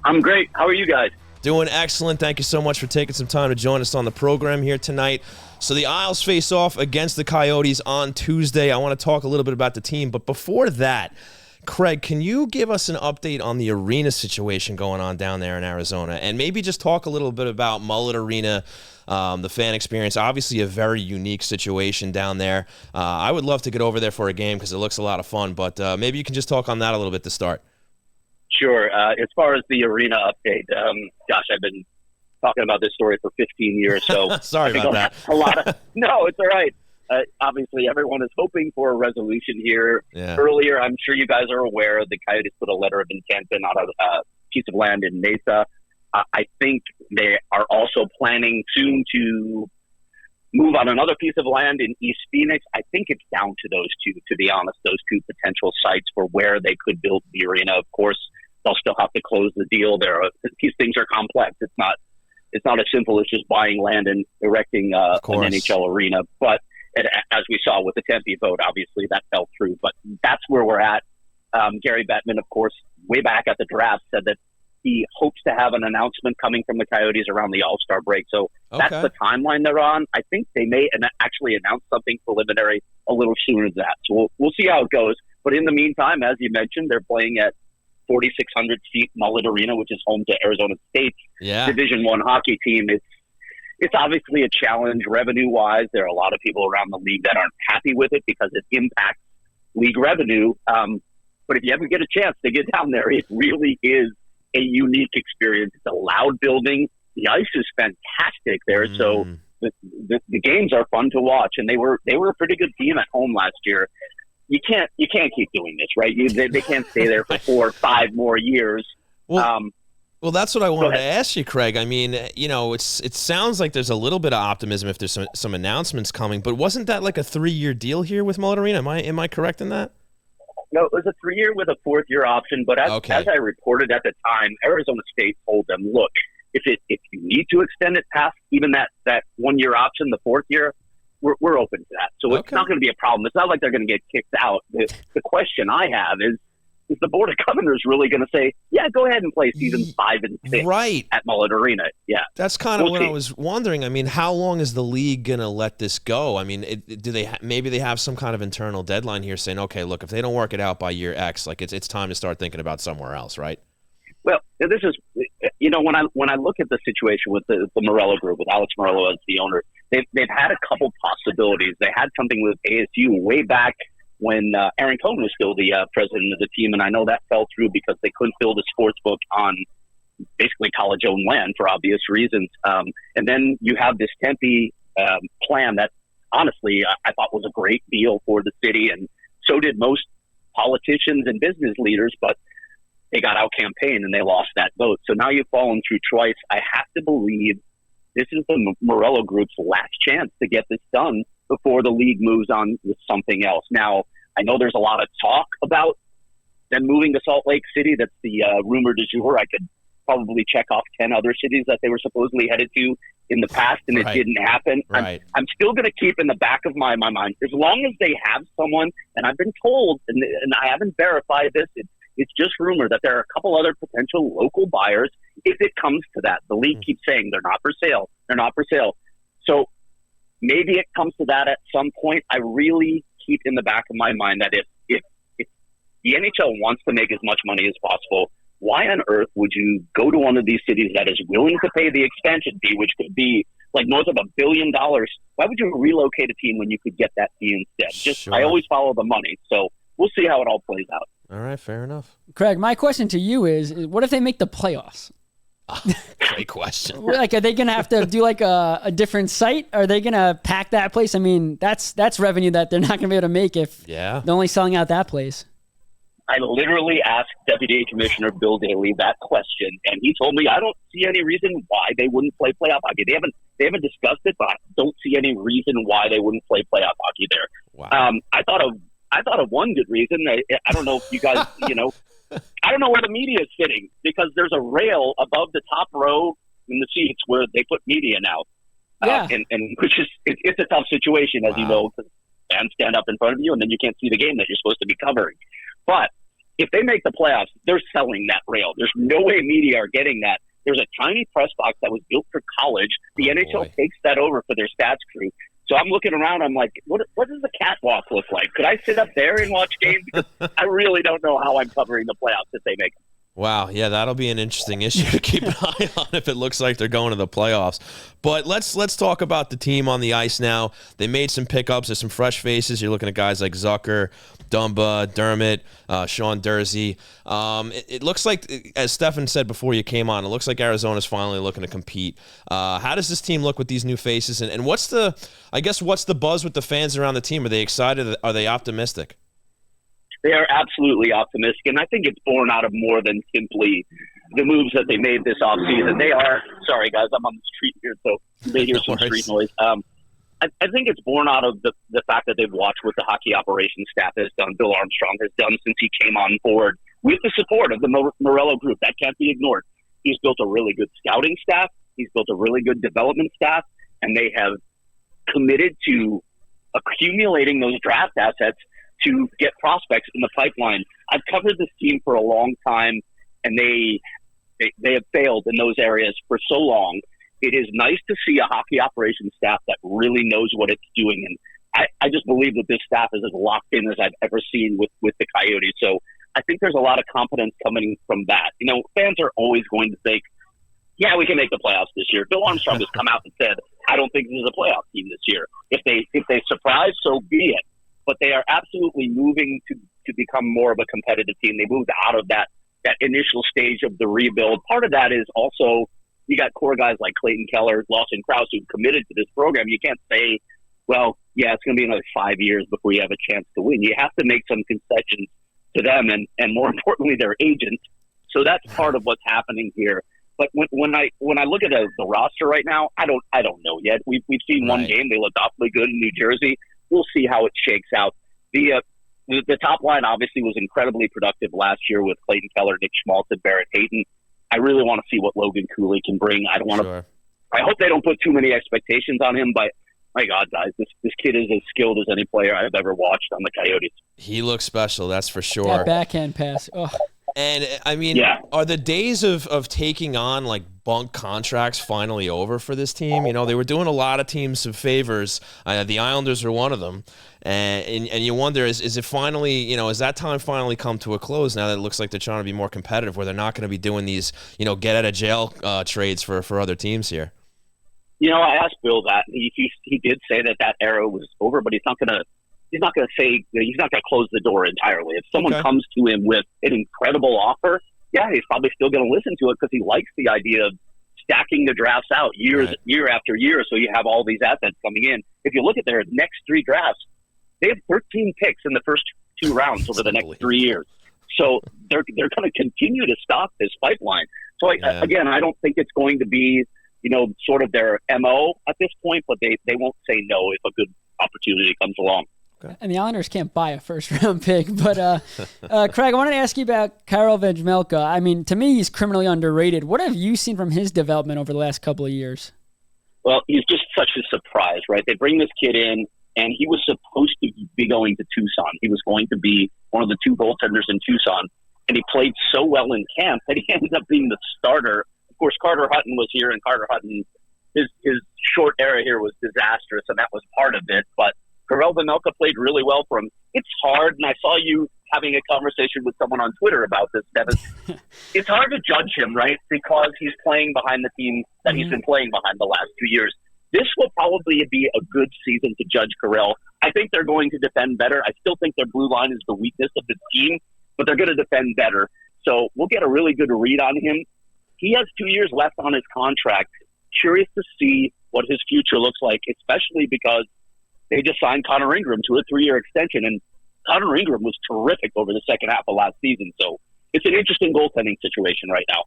H: I'm great. How are you guys?
B: Doing excellent. Thank you so much for taking some time to join us on the program here tonight. So the Isles face off against the Coyotes on Tuesday. I want to talk a little bit about the team. But before that, Craig, can you give us an update on the arena situation going on down there in Arizona? And maybe just talk a little bit about Mullet Arena, the fan experience. Obviously a very unique situation down there. I would love to get over there for a game because it looks a lot of fun. But maybe you can just talk on that a little bit to start.
H: Sure. As far as the arena update, gosh, I've been talking about this story for 15 years. So
B: sorry about that.
H: No, it's all right. Obviously, everyone is hoping for a resolution here.
B: Yeah.
H: Earlier, I'm sure you guys are aware, the Coyotes put a letter of intent in on a piece of land in Mesa. I think they are also planning soon to move on another piece of land in East Phoenix. I think it's down to those two, to be honest, those two potential sites for where they could build the arena. Of course, they'll still have to close the deal. These things are complex. It's not as simple as just buying land and erecting an NHL arena. But as we saw with the Tempe vote, obviously that fell through. But that's where we're at. Gary Bettman, of course, way back at the draft, said that he hopes to have an announcement coming from the Coyotes around the All-Star break. So that's the timeline they're on. I think they may actually announce something preliminary a little sooner than that. So we'll see how it goes. But in the meantime, as you mentioned, they're playing at 4,600 seat Mullet Arena, which is home to Arizona State's Division I hockey team. It's obviously a challenge revenue-wise. There are a lot of people around the league that aren't happy with it because it impacts league revenue. But if you ever get a chance to get down there, it really is a unique experience. It's a loud building. The ice is fantastic there, so the games are fun to watch. And they were a pretty good team at home last year. You can't keep doing this, right? They can't stay there for 4 or 5 more years.
B: Well, that's what I wanted to ask you, Craig. I mean, it sounds like there's a little bit of optimism if there's some announcements coming, but wasn't that like a 3-year deal here with Mullet Arena? Am I correct in that?
H: No, it was a 3-year with a 4th-year option. But as I reported at the time, Arizona State told them, look, if you need to extend it past even that 1-year option, the 4th year, we're open to that. So it's not going to be a problem. It's not like they're going to get kicked out. The question I have is the Board of Governors really going to say, yeah, go ahead and play seasons 5 and 6 at Mullet Arena? Yeah.
B: That's kind of what I was wondering. I mean, how long is the league going to let this go? I mean, maybe they have some kind of internal deadline here saying, okay, look, if they don't work it out by year X, like it's time to start thinking about somewhere else, right?
H: Well, this is, when I look at the situation with the Morello group, with Alex Morello as the owner, they've had a couple possibilities. They had something with ASU way back when Aaron Cohn was still the president of the team, and I know that fell through because they couldn't fill the sports book on basically college-owned land for obvious reasons. And then you have this Tempe plan that, honestly, I thought was a great deal for the city, and so did most politicians and business leaders, but they got out-campaigned and they lost that vote. So now you've fallen through twice. I have to believe this is the Morello Group's last chance to get this done before the league moves on with something else. Now, I know there's a lot of talk about them moving to Salt Lake City. That's the rumor du jour. I could probably check off 10 other cities that they were supposedly headed to in the past, and it didn't happen.
B: Right.
H: I'm still going to keep in the back of my mind, as long as they have someone, and I've been told, and I haven't verified this, it's just rumor that there are a couple other potential local buyers if it comes to that. The league keeps saying they're not for sale. They're not for sale. So maybe it comes to that at some point. I really keep in the back of my mind that if the NHL wants to make as much money as possible, why on earth would you go to one of these cities that is willing to pay the expansion fee, which could be like north of $1 billion? Why would you relocate a team when you could get that fee instead? I always follow the money. So we'll see how it all plays out.
B: All right, fair enough.
C: Craig, my question to you is what if they make the playoffs?
B: Great question.
C: Like, are they going to have to do like a different site? Are they going to pack that place? I mean, that's revenue that they're not going to be able to make if they're only selling out that place.
H: I literally asked Deputy Commissioner Bill Daley that question, and he told me I don't see any reason why they wouldn't play playoff hockey. They haven't discussed it, but I don't see any reason why they wouldn't play playoff hockey there.
B: Wow.
H: I thought of one good reason. I don't know if you guys, I don't know where the media is sitting, because there's a rail above the top row in the seats where they put media now. And which is, it's a tough situation, as you know, because fans stand up in front of you and then you can't see the game that you're supposed to be covering. But if they make the playoffs, they're selling that rail. There's no way media are getting that. There's a tiny press box that was built for college. The NHL takes that over for their stats crew. So I'm looking around. I'm like, what does the catwalk look like? Could I sit up there and watch games? Because I really don't know how I'm covering the playoffs if they make them.
B: Wow, yeah, that'll be an interesting issue to keep an eye on if it looks like they're going to the playoffs. But let's talk about the team on the ice now. They made some pickups. There's some fresh faces. You're looking at guys like Zucker, Dumba, Dermott, Sean Dursey. It looks like, as Stefen said before you came on, it looks like Arizona's finally looking to compete. How does this team look with these new faces? And what's the buzz with the fans around the team? Are they excited? Are they optimistic?
H: They are absolutely optimistic, and I think it's born out of more than simply the moves that they made this offseason. They are – sorry, guys, I'm on the street here, so you may hear some street noise. I think it's born out of the fact that they've watched what the hockey operations staff has done, Bill Armstrong has done since he came on board with the support of the Morello group. That can't be ignored. He's built a really good scouting staff. He's built a really good development staff, and they have committed to accumulating those draft assets to get prospects in the pipeline. I've covered this team for a long time, and they have failed in those areas for so long. It is nice to see a hockey operations staff that really knows what it's doing. And I just believe that this staff is as locked in as I've ever seen with the Coyotes. So I think there's a lot of confidence coming from that. Fans are always going to think, yeah, we can make the playoffs this year. Bill Armstrong has come out and said, I don't think this is a playoff team this year. If they surprise, so be it. But they are absolutely moving to become more of a competitive team. They moved out of that that initial stage of the rebuild. Part of that is also you got core guys like Clayton Keller, Lawson Krause, who committed to this program. You can't say, well, yeah, it's going to be another 5 years before you have a chance to win. You have to make some concessions to them and more importantly, their agents. So that's part of what's happening here. But when I look at the roster right now, I don't know yet. We've seen one game; they looked awfully good in New Jersey. We'll see how it shakes out. The top line obviously was incredibly productive last year with Clayton Keller, Nick Schmaltz, and Barrett Hayton. I really want to see what Logan Cooley can bring. I don't want to. I hope they don't put too many expectations on him, but my God, guys, this kid is as skilled as any player I've ever watched on the Coyotes.
B: He looks special, that's for sure.
C: That backhand pass. Oh.
B: And, I mean, are the days of taking on, like, bunk contracts finally over for this team? You know, they were doing a lot of teams some favors. The Islanders are one of them. And you wonder, is it finally, you know, is that time finally come to a close now that it looks like they're trying to be more competitive, where they're not going to be doing these, you know, get-out-of-jail trades for other teams here?
H: You know, I asked Bill that. He did say that era was over, but he's not going to say he's not going to close the door entirely. If someone comes to him with an incredible offer, yeah, he's probably still going to listen to it because he likes the idea of stacking the drafts out year after year, so you have all these assets coming in. If you look at their next 3 drafts, they have 13 picks in the first 2 rounds over the next 3 years. So they're going to continue to stock this pipeline. So again, I don't think it's going to be, you know, sort of their MO at this point, but they won't say no if a good opportunity comes along.
C: Okay. And the Islanders can't buy a first-round pick. But, Craig, I wanted to ask you about Karel Vejmelka. I mean, to me, he's criminally underrated. What have you seen from his development over the last couple of years?
H: Well, he's just such a surprise, right? They bring this kid in, and he was supposed to be going to Tucson. He was going to be one of the 2 goaltenders in Tucson, and he played so well in camp that he ended up being the starter. Of course, Carter Hutton was here, and Carter Hutton, his short era here was disastrous, and that was part of it. But Karel Vejmelka played really well for him. It's hard, and I saw you having a conversation with someone on Twitter about this, Devin. It's hard to judge him, right, because he's playing behind the team that he's been playing behind the last 2 years. This will probably be a good season to judge Karel. I think they're going to defend better. I still think their blue line is the weakness of the team, but they're going to defend better. So we'll get a really good read on him. He has 2 years left on his contract. Curious to see what his future looks like, especially because they just signed Connor Ingram to a 3-year extension, and Connor Ingram was terrific over the second half of last season. So it's an interesting goaltending situation right now.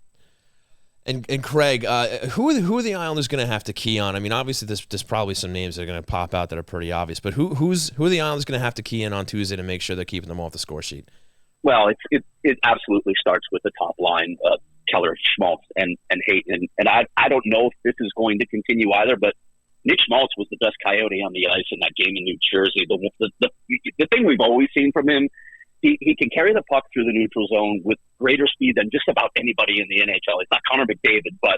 B: And Craig, who are the Islanders going to have to key on? I mean, obviously there's probably some names that are going to pop out that are pretty obvious, but who are the Islanders going to have to key in on Tuesday to make sure they're keeping them off the score sheet?
H: Well, it absolutely starts with the top line, Keller, Schmaltz, and Hayton. And I don't know if this is going to continue either, but Nick Schmaltz was the best Coyote on the ice in that game in New Jersey. The thing we've always seen from him, he can carry the puck through the neutral zone with greater speed than just about anybody in the NHL. It's not Connor McDavid, but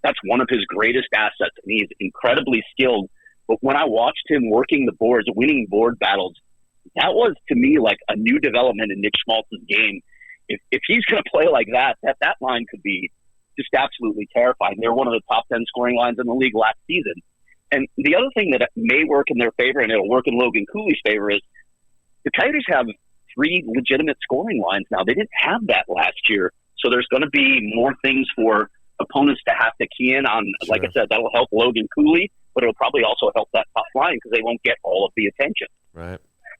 H: that's one of his greatest assets, and he's incredibly skilled. But when I watched him working the boards, winning board battles, that was, to me, like a new development in Nick Schmaltz's game. If he's going to play like that line could be just absolutely terrifying. They're one of the top 10 scoring lines in the league last season. And the other thing that may work in their favor, and it'll work in Logan Cooley's favor, is the Coyotes have 3 legitimate scoring lines now. They didn't have that last year. So there's going to be more things for opponents to have to key in on. Sure. Like I said, that'll help Logan Cooley, but it'll probably also help that top line because they won't get all of the attention.
B: Right.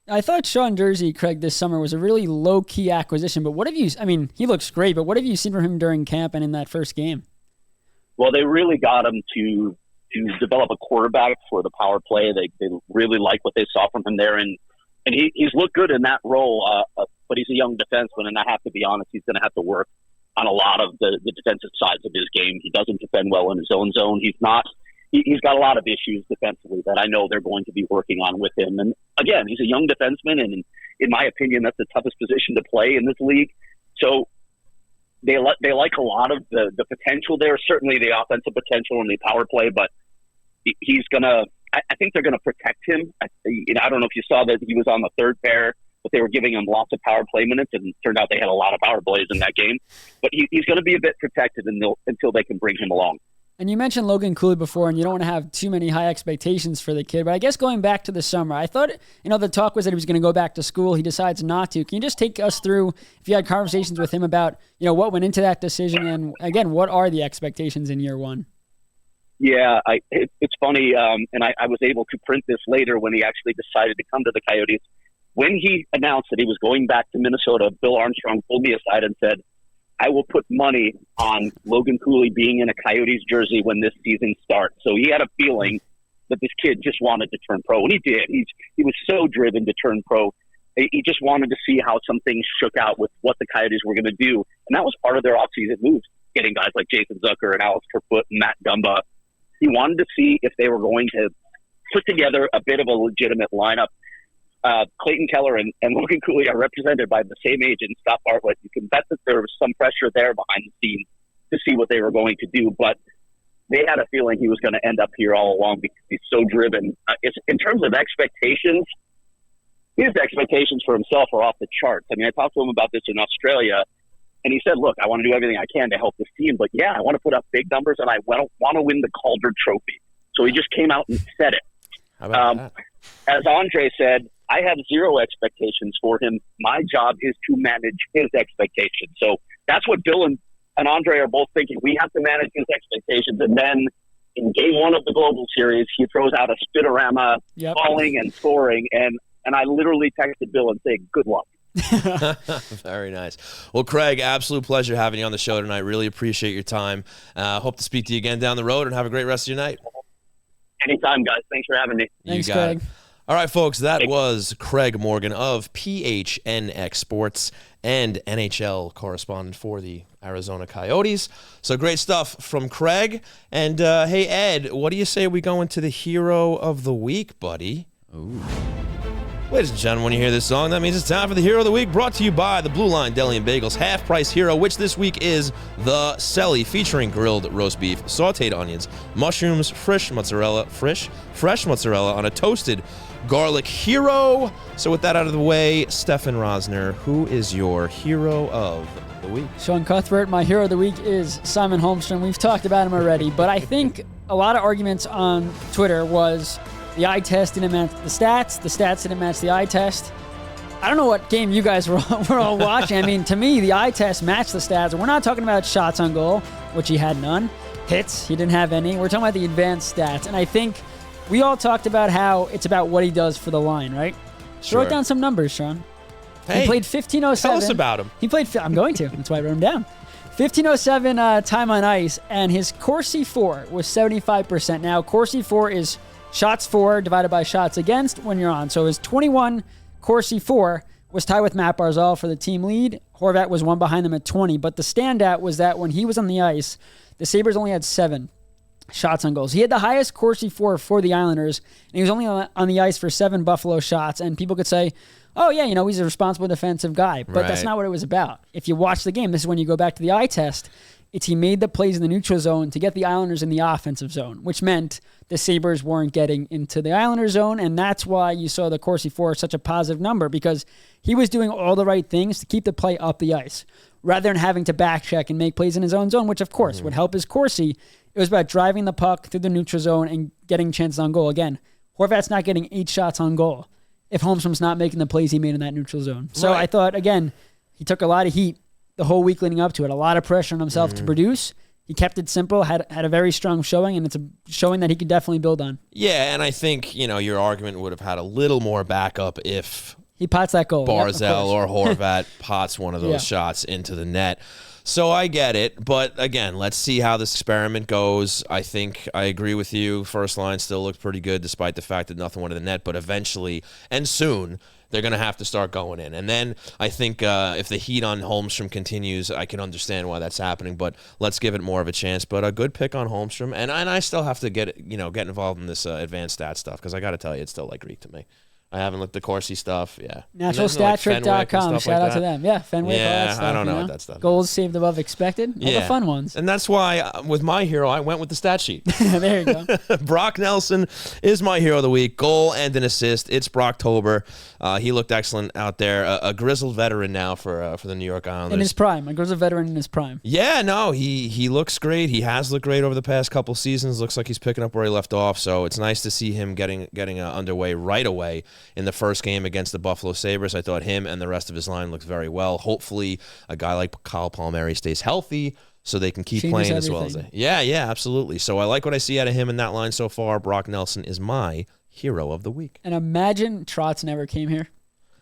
C: I thought Sean Durzi, Craig, this summer was a really low-key acquisition, but what have you – I mean, he looks great, but what have you seen from him during camp and in that first game?
H: Well, they really got him to develop a quarterback for the power play. They really like what they saw from him there, and he's looked good in that role, but he's a young defenseman, and I have to be honest, he's going to have to work on a lot of the defensive sides of his game. He doesn't defend well in his own zone. He's got a lot of issues defensively that I know they're going to be working on with him. And again, he's a young defenseman, and in my opinion, that's the toughest position to play in this league. So they like a lot of the potential there, certainly the offensive potential and the power play, but he's going to – I think they're going to protect him. I don't know if you saw that he was on the third pair, but they were giving him lots of power play minutes, and it turned out they had a lot of power plays in that game. But he's going to be a bit protected until they can bring him along.
C: And you mentioned Logan Cooley before, and you don't want to have too many high expectations for the kid. But I guess going back to the summer, I thought, the talk was that he was going to go back to school. He decides not to. Can you just take us through, if you had conversations with him about, what went into that decision? And again, what are the expectations in year one?
H: Yeah, it's funny. And I was able to print this later when he actually decided to come to the Coyotes. When he announced that he was going back to Minnesota, Bill Armstrong pulled me aside and said, I will put money on Logan Cooley being in a Coyotes jersey when this season starts. So he had a feeling that this kid just wanted to turn pro, and he did. He was so driven to turn pro. He just wanted to see how some things shook out with what the Coyotes were going to do, and that was part of their offseason moves, getting guys like Jason Zucker and Alex Kerfoot and Matt Dumba. He wanted to see if they were going to put together a bit of a legitimate lineup. Clayton Keller and Logan Cooley are represented by the same agent, Scott Bartlett. You can bet that there was some pressure there behind the scenes to see what they were going to do, but they had a feeling he was going to end up here all along because he's so driven. In terms of expectations, his expectations for himself are off the charts. I mean, I talked to him about this in Australia, and he said, look, I want to do everything I can to help this team, but yeah, I want to put up big numbers, and I want to win the Calder Trophy. So he just came out and said it.
B: How about that?
H: As Andre said, I have zero expectations for him. My job is to manage his expectations. So that's what Bill and Andre are both thinking. We have to manage his expectations. And then in game one of the Global Series, he throws out a spinorama, falling and scoring. And I literally texted Bill and said, good luck.
B: Very nice. Well, Craig, absolute pleasure having you on the show tonight. Really appreciate your time. Hope to speak to you again down the road, and have a great rest of your night.
H: Anytime, guys. Thanks for having me.
C: Thanks,
B: you got
C: Craig.
B: It. All right, folks, that was Craig Morgan of PHNX Sports and NHL correspondent for the Arizona Coyotes. So great stuff from Craig. And hey, Ed, what do you say we go into the Hero of the Week, buddy? Ooh. Ladies and gentlemen, when you hear this song, that means it's time for the Hero of the Week, brought to you by the Blue Line Deli and Bagels half-price hero, which this week is the Selly, featuring grilled roast beef, sautéed onions, mushrooms, fresh mozzarella on a toasted garlic hero. So with that out of the way, Stefen Rosner, who is your Hero of the Week?
C: Sean Cuthbert, my Hero of the Week is Simon Holmstrom. We've talked about him already, but I think a lot of arguments on Twitter was the eye test didn't match the stats didn't match the eye test. I don't know what game you guys were all watching. I mean, to me, the eye test matched the stats. We're not talking about shots on goal, which he had none. Hits, he didn't have any. We're talking about the advanced stats. And I think we all talked about how it's about what he does for the line, right?
B: Sure.
C: Wrote down some numbers, Sean.
B: Hey,
C: he played 1507.
B: Tell us about him.
C: I'm going to. That's why I wrote him down. 1507 time on ice, and his Corsi 4 was 75%. Now, Corsi 4 is shots for divided by shots against when you're on. So his 21 Corsi 4 was tied with Matt Barzal for the team lead. Horvat was one behind them at 20. But the standout was that when he was on the ice, the Sabres only had 7 shots on goals. He had the highest Corsi 4 for the Islanders, and he was only on the ice for 7 Buffalo shots. And people could say, oh, yeah, he's a responsible defensive guy. But that's not what it was about. If you watch the game, this is when you go back to the eye test. It's he made the plays in the neutral zone to get the Islanders in the offensive zone, which meant the Sabres weren't getting into the Islanders zone, and that's why you saw the Corsi 4 such a positive number, because he was doing all the right things to keep the play up the ice, rather than having to back check and make plays in his own zone, which of course would help his Corsi. It was about driving the puck through the neutral zone and getting chances on goal. Again, Horvat's not getting 8 shots on goal if Holmstrom's not making the plays he made in that neutral zone. So I thought, again, he took a lot of heat the whole week leading up to it, a lot of pressure on himself to produce. He kept it simple, had a very strong showing, and it's a showing that he could definitely build on.
B: Yeah, and I think, your argument would have had a little more backup if
C: he pots that goal.
B: Barzal or Horvat pots one of those shots into the net. So I get it, but again, let's see how this experiment goes. I think I agree with you. First line still looked pretty good despite the fact that nothing went in the net, but eventually and soon they're going to have to start going in. And then I think if the heat on Holmstrom continues, I can understand why that's happening, but let's give it more of a chance. But a good pick on Holmstrom, and I still have to get involved in this advanced stat stuff, because I got to tell you, it's still like Greek to me. I haven't looked at Corsi stuff. Yeah.
C: Naturalstattrick.com. Shout out to them. Yeah, Fenwick. all that stuff,
B: I don't know what that stuff
C: Goals saved above expected. All the fun ones.
B: And that's why with my hero, I went with the stat sheet.
C: There you go.
B: Brock Nelson is my hero of the week. Goal and an assist. It's Brocktober. He looked excellent out there. A grizzled veteran now for the New York Islanders.
C: In his prime. A grizzled veteran in his prime.
B: Yeah, no, he looks great. He has looked great over the past couple seasons. Looks like he's picking up where he left off. So it's nice to see him getting underway right away in the first game against the Buffalo Sabres. I thought him and the rest of his line looked very well. Hopefully, a guy like Kyle Palmieri stays healthy so they can keep playing as well as they. Yeah, absolutely. So I like what I see out of him in that line so far. Brock Nelson is my hero of the week.
C: And imagine Trotz never came here.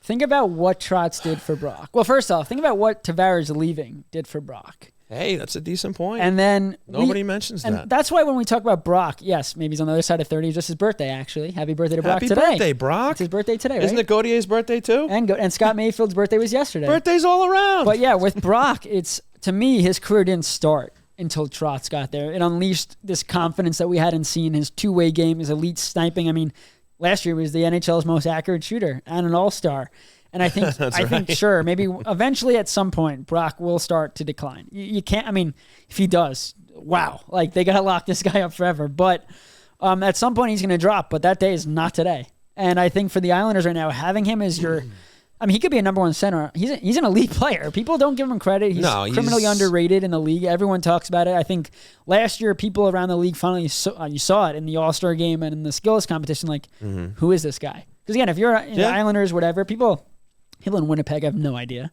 C: Think about what Trotz did for Brock. Well, first off, think about what Tavares leaving did for Brock.
B: Hey, that's a decent point.
C: And then
B: nobody mentions that.
C: And that's why when we talk about Brock, yes, maybe he's on the other side of 30. It's just his birthday, actually. Happy birthday to Brock today.
B: Happy birthday, Brock.
C: It's his birthday today, right?
B: Isn't it Gaudier's birthday, too?
C: And Scott Mayfield's birthday was yesterday.
B: Birthdays all around.
C: But yeah, with Brock, to me, his career didn't start until Trotz got there. It unleashed this confidence that we hadn't seen. His two-way game, his elite sniping. I mean, last year he was the NHL's most accurate shooter and an all-star. And I think, sure, maybe eventually at some point, Brock will start to decline. You can't, I mean, if he does, wow, like they got to lock this guy up forever. But at some point he's going to drop, but that day is not today. And I think for the Islanders right now, having him as he could be a number one center. He's an elite player. People don't give him credit. He's criminally underrated in the league. Everyone talks about it. I think last year people around the league finally you saw it in the All-Star game and in the skills competition. Like, who is this guy? Because again, if you're in the Islanders, whatever, people in Winnipeg have no idea.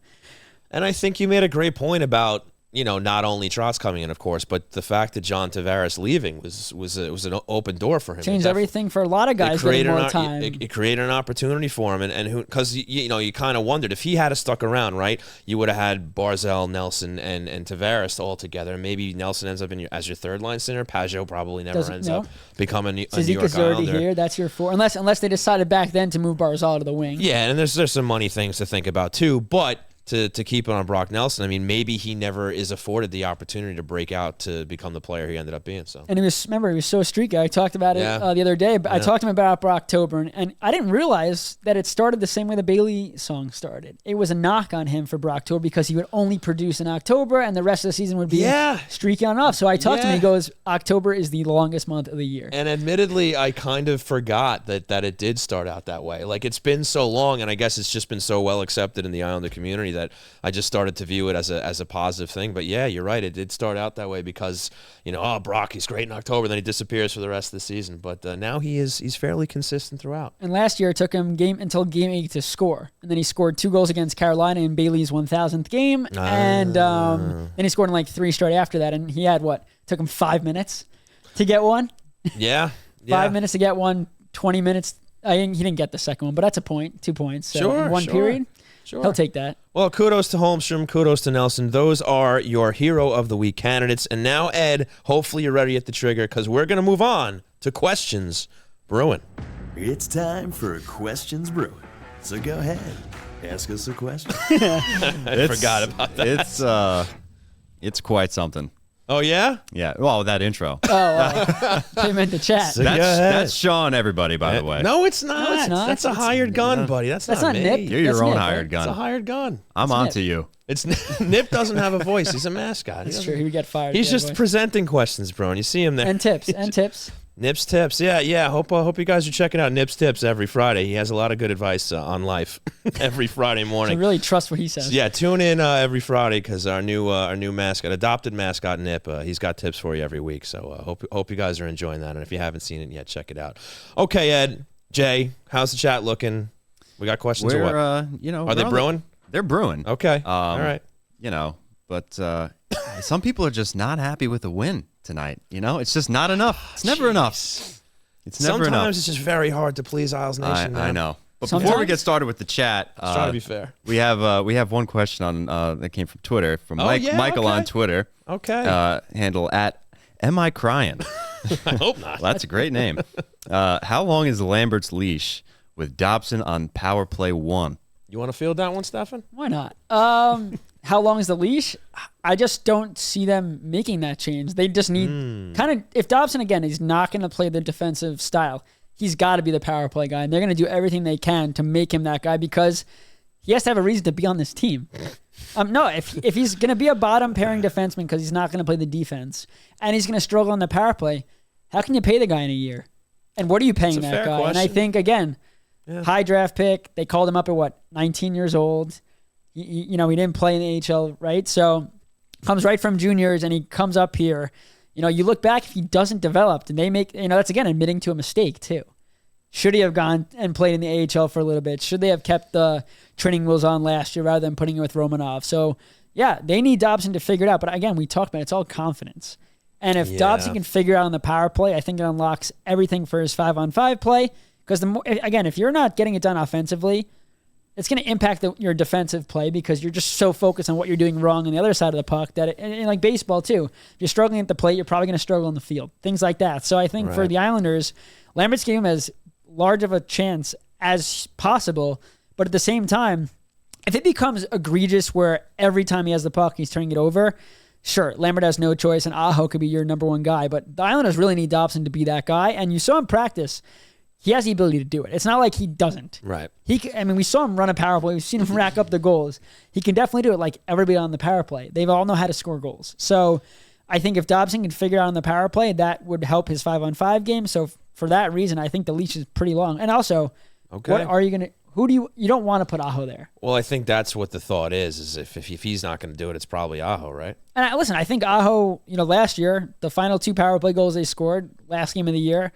B: And I think you made a great point about, not only Trotz coming in, of course, but the fact that John Tavares leaving was an open door for him.
C: Changed everything for a lot of guys getting more time.
B: It created an opportunity for him, and because you kind of wondered if he had stuck around, right? You would have had Barzal, Nelson, and Tavares all together. Maybe Nelson ends up as your third line center. Pajot probably never ends up becoming a New York
C: already
B: Islander.
C: Here, that's your four, unless they decided back then to move Barzal to the wing.
B: Yeah, and there's some money things to think about too, but. To keep it on Brock Nelson, I mean, maybe he never is afforded the opportunity to break out to become the player he ended up being. So,
C: and he was so streaky. I talked about it the other day. But I talked to him about Brocktober, and I didn't realize that it started the same way the Bailey song started. It was a knock on him for Brocktober because he would only produce in October, and the rest of the season would be streaky on off. So I talked to him. He goes, October is the longest month of the year.
B: And admittedly, I kind of forgot that it did start out that way. Like, it's been so long, and I guess it's just been so well accepted in the Islander community that I just started to view it as a positive thing. But yeah, you're right. It did start out that way because, Brock, he's great in October, then he disappears for the rest of the season. But now he's fairly consistent throughout.
C: And last year it took him until game 8 to score. And then he scored 2 goals against Carolina in Bailey's 1,000th game. And then he scored in like 3 straight after that. And he had took him 5 minutes to get one.
B: Yeah.
C: 5 minutes to get one, 20 minutes. He didn't get the second one, but that's a point, 2 points. So in one period. Sure. He'll take that.
B: Well, kudos to Holmstrom, kudos to Nelson. Those are your Hero of the Week candidates. And now, Ed, hopefully you're ready at the trigger because we're going to move on to Questions Brewing.
A: It's time for Questions Brewing. So go ahead, ask us a question.
B: I forgot about that.
D: It's quite something.
B: Oh, yeah?
D: Yeah. Well, that intro.
C: They meant to chat.
B: So
D: that's Sean, everybody, by the way.
B: No, it's not.
C: No, it's not.
B: That's a hired gun, buddy. That's not me.
C: Nip.
D: You're your own
C: Nip,
D: hired gun.
B: It's a hired gun.
D: I'm on to you.
B: Nip doesn't have a voice. He's a mascot.
C: That's true. He would get fired.
B: He's just presenting questions, bro. And you see him there.
C: And tips.
B: Nip's Tips. Yeah. Hope you guys are checking out Nip's Tips every Friday. He has a lot of good advice on life every Friday morning.
C: So really trust what he says.
B: Yeah, tune in every Friday because our new mascot, adopted mascot Nip, he's got tips for you every week. So hope you guys are enjoying that. And if you haven't seen it yet, check it out. Okay, Ed, Jay, how's the chat looking? We got questions or what? Are they brewing?
D: They're brewing.
B: Okay. All right.
D: But some people are just not happy with the win tonight. It's just not enough. It's never enough. It's never enough.
B: Sometimes it's just very hard to please Isles Nation.
D: I know. But before we get started with the chat,
B: let's try to be fair.
D: We have one question that came from Twitter from Michael on Twitter.
B: Okay.
D: Handle at Am I Crying?
B: I hope not.
D: Well, that's a great name. How long is Lambert's leash with Dobson on power play 1?
B: You want to field that one, Stefen?
C: Why not? How long is the leash? I just don't see them making that change. They just need if Dobson, again, he's not going to play the defensive style, he's got to be the power play guy, and they're going to do everything they can to make him that guy because he has to have a reason to be on this team. No, if he's going to be a bottom pairing defenseman because he's not going to play the defense and he's going to struggle on the power play, how can you pay the guy in a year? And what are you paying that guy?
B: Question.
C: And I think, again, high draft pick. They called him up at 19 years old. He didn't play in the AHL, right? So comes right from juniors and he comes up here. You look back, if he doesn't develop, and they make, that's again admitting to a mistake too. Should he have gone and played in the AHL for a little bit? Should they have kept the training wheels on last year rather than putting it with Romanov? So, yeah, they need Dobson to figure it out. But again, we talked about it, it's all confidence. And if Dobson can figure it out on the power play, I think it unlocks everything for his 5-on-5 play. Because, if you're not getting it done offensively, it's going to impact your defensive play because you're just so focused on what you're doing wrong on the other side of the puck that, and like baseball too, if you're struggling at the plate, you're probably going to struggle in the field. Things like that. So I think for the Islanders, Lambert's gave him as large of a chance as possible, but at the same time, if it becomes egregious where every time he has the puck, he's turning it over, sure, Lambert has no choice and Aho could be your number one guy, but the Islanders really need Dobson to be that guy, and you saw him practice. He has the ability to do it. It's not like he doesn't.
B: Right.
C: We saw him run a power play. We've seen him rack up the goals. He can definitely do it like everybody on the power play. They all know how to score goals. So I think if Dobson can figure it out on the power play, that would help his 5-on-5 game. So for that reason, I think the leash is pretty long. And also, what are you going to... You don't want to put Aho there.
B: Well, I think that's what the thought is if he's not going to do it, it's probably Aho, right?
C: And I think Aho, last year, the final 2 power play goals they scored, last game of the year,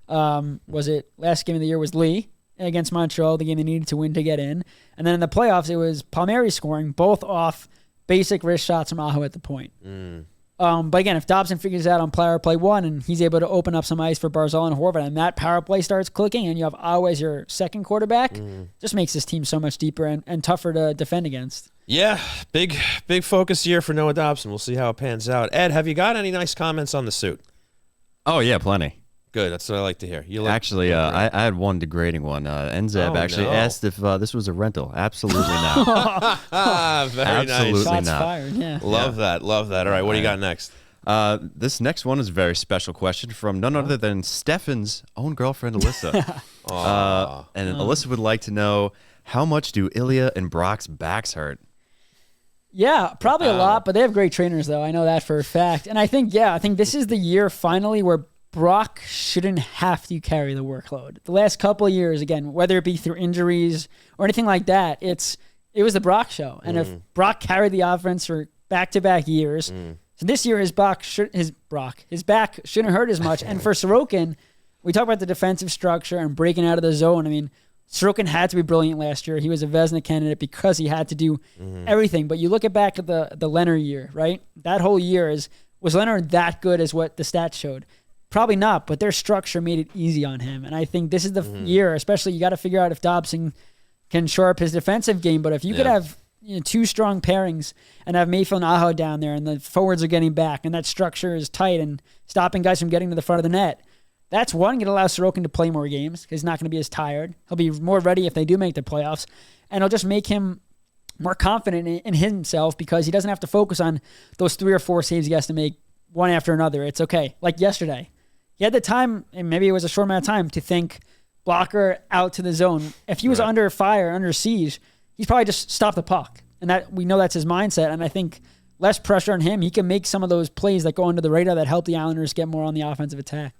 C: last game of the year was Lee against Montreal, the game they needed to win to get in. And then in the playoffs, it was Palmieri scoring, both off basic wrist shots from Aho at the point. But again, if Dobson figures it out on power play 1 and he's able to open up some ice for Barzal and Horvat and that power play starts clicking and you have Aho as your second quarterback, just makes this team so much deeper and tougher to defend against.
B: Yeah, big focus here for Noah Dobson. We'll see how it pans out. Ed, have you got any nice comments on the suit?
D: Oh, yeah, plenty.
B: Good, that's what I like to hear.
D: Actually, I had one degrading one. Enzeb asked if this was a rental. Absolutely not.
B: Very
D: Absolutely
B: nice.
C: Shots
D: not.
C: fired, yeah.
B: Love that. All right, what do you got next?
D: This next one is a very special question from none other than Stefen's own girlfriend, Alyssa. And Alyssa would like to know, how much do Ilya and Brock's backs hurt?
C: Yeah, probably a lot, but they have great trainers, though. I know that for a fact. And I think this is the year finally where Brock shouldn't have to carry the workload. The last couple of years, again, whether it be through injuries or anything like that, it was the Brock show. And if Brock carried the offense for back-to-back years, so this year his back shouldn't hurt as much. And for Sorokin, we talk about the defensive structure and breaking out of the zone. I mean, Sorokin had to be brilliant last year. He was a Vezina candidate because he had to do everything. But you look back at the Leonard year, right? That whole year was Leonard that good as what the stats showed? Probably not, but their structure made it easy on him. And I think this is the year, especially you got to figure out if Dobson can shore up his defensive game. But if you could have 2 strong pairings and have Mayfield and Aho down there and the forwards are getting back and that structure is tight and stopping guys from getting to the front of the net, that's one, going to allow Sorokin to play more games because he's not going to be as tired. He'll be more ready if they do make the playoffs. And it'll just make him more confident in himself because he doesn't have to focus on those 3 or 4 saves he has to make one after another. It's okay. Like yesterday. He had the time, and maybe it was a short amount of time, to think blocker out to the zone. If he was under fire, under siege, he's probably just stop the puck. And that we know that's his mindset. And I think less pressure on him, he can make some of those plays that go under the radar that help the Islanders get more on the offensive attack.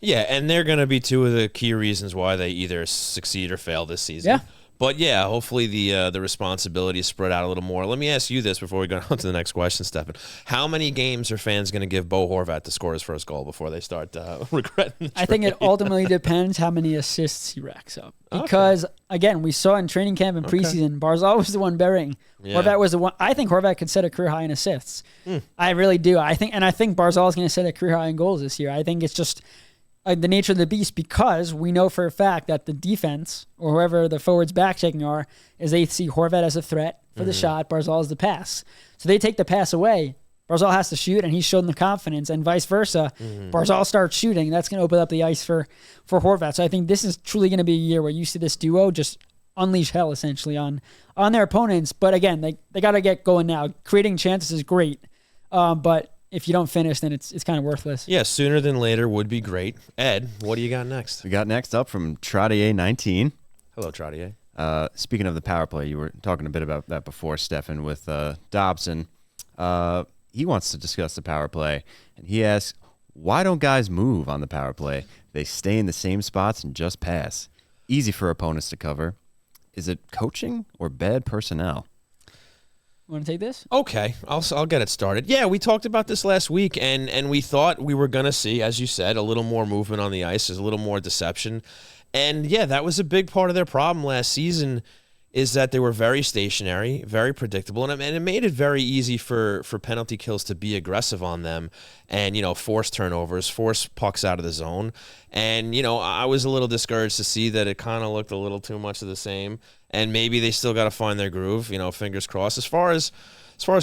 B: Yeah, and they're going to be 2 of the key reasons why they either succeed or fail this season.
C: Yeah.
B: But yeah, hopefully the responsibility is spread out a little more. Let me ask you this before we go on to the next question, Stefen. How many games are fans going to give Bo Horvat to score his first goal before they start regretting?
C: I think it ultimately depends how many assists he racks up. Because, again, we saw in training camp and preseason, Barzal was the one burying. Yeah. Horvat was the one. I think Horvat could set a career high in assists. I really do. I think Barzal is going to set a career high in goals this year. I think it's just the nature of the beast because we know for a fact that the defense or whoever the forwards back checking are is they see Horvat as a threat for the shot, Barzal as the pass. So they take the pass away. Barzal has to shoot, and he's shown the confidence, and vice versa. Barzal starts shooting. That's going to open up the ice for Horvat. So I think this is truly going to be a year where you see this duo just unleash hell, essentially, on their opponents. But again, they got to get going now. Creating chances is great, but if you don't finish, then it's kind of worthless.
B: Yeah, sooner than later would be great. Ed, what do you got next?
D: We got next up from Trottier19.
B: Hello, Trottier.
D: Speaking of the power play, you were talking a bit about that before, Stefen, with Dobson. He wants to discuss the power play, and he asks, why don't guys move on the power play? They stay in the same spots and just pass. Easy for opponents to cover. Is it coaching or bad personnel?
C: Want to take this?
B: Okay, I'll get it started. Yeah, we talked about this last week, and we thought we were going to see, as you said, a little more movement on the ice. There's a little more deception. And, yeah, that was a big part of their problem last season, is that they were very stationary, very predictable, and it made it very easy for penalty kills to be aggressive on them and, force turnovers, force pucks out of the zone. And, I was a little discouraged to see that it kind of looked a little too much of the same, and maybe they still got to find their groove, fingers crossed. As far as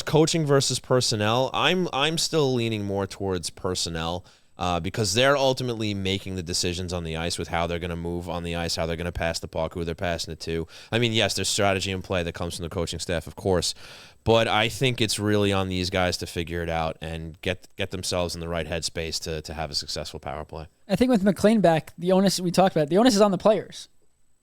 B: coaching versus personnel, I'm still leaning more towards personnel. Because they're ultimately making the decisions on the ice with how they're going to move on the ice, how they're going to pass the puck, who they're passing it to. I mean, yes, there's strategy in play that comes from the coaching staff, of course, but I think it's really on these guys to figure it out and get themselves in the right headspace to have a successful power play.
C: I think with McLean back, the onus we talked about, the onus is on the players.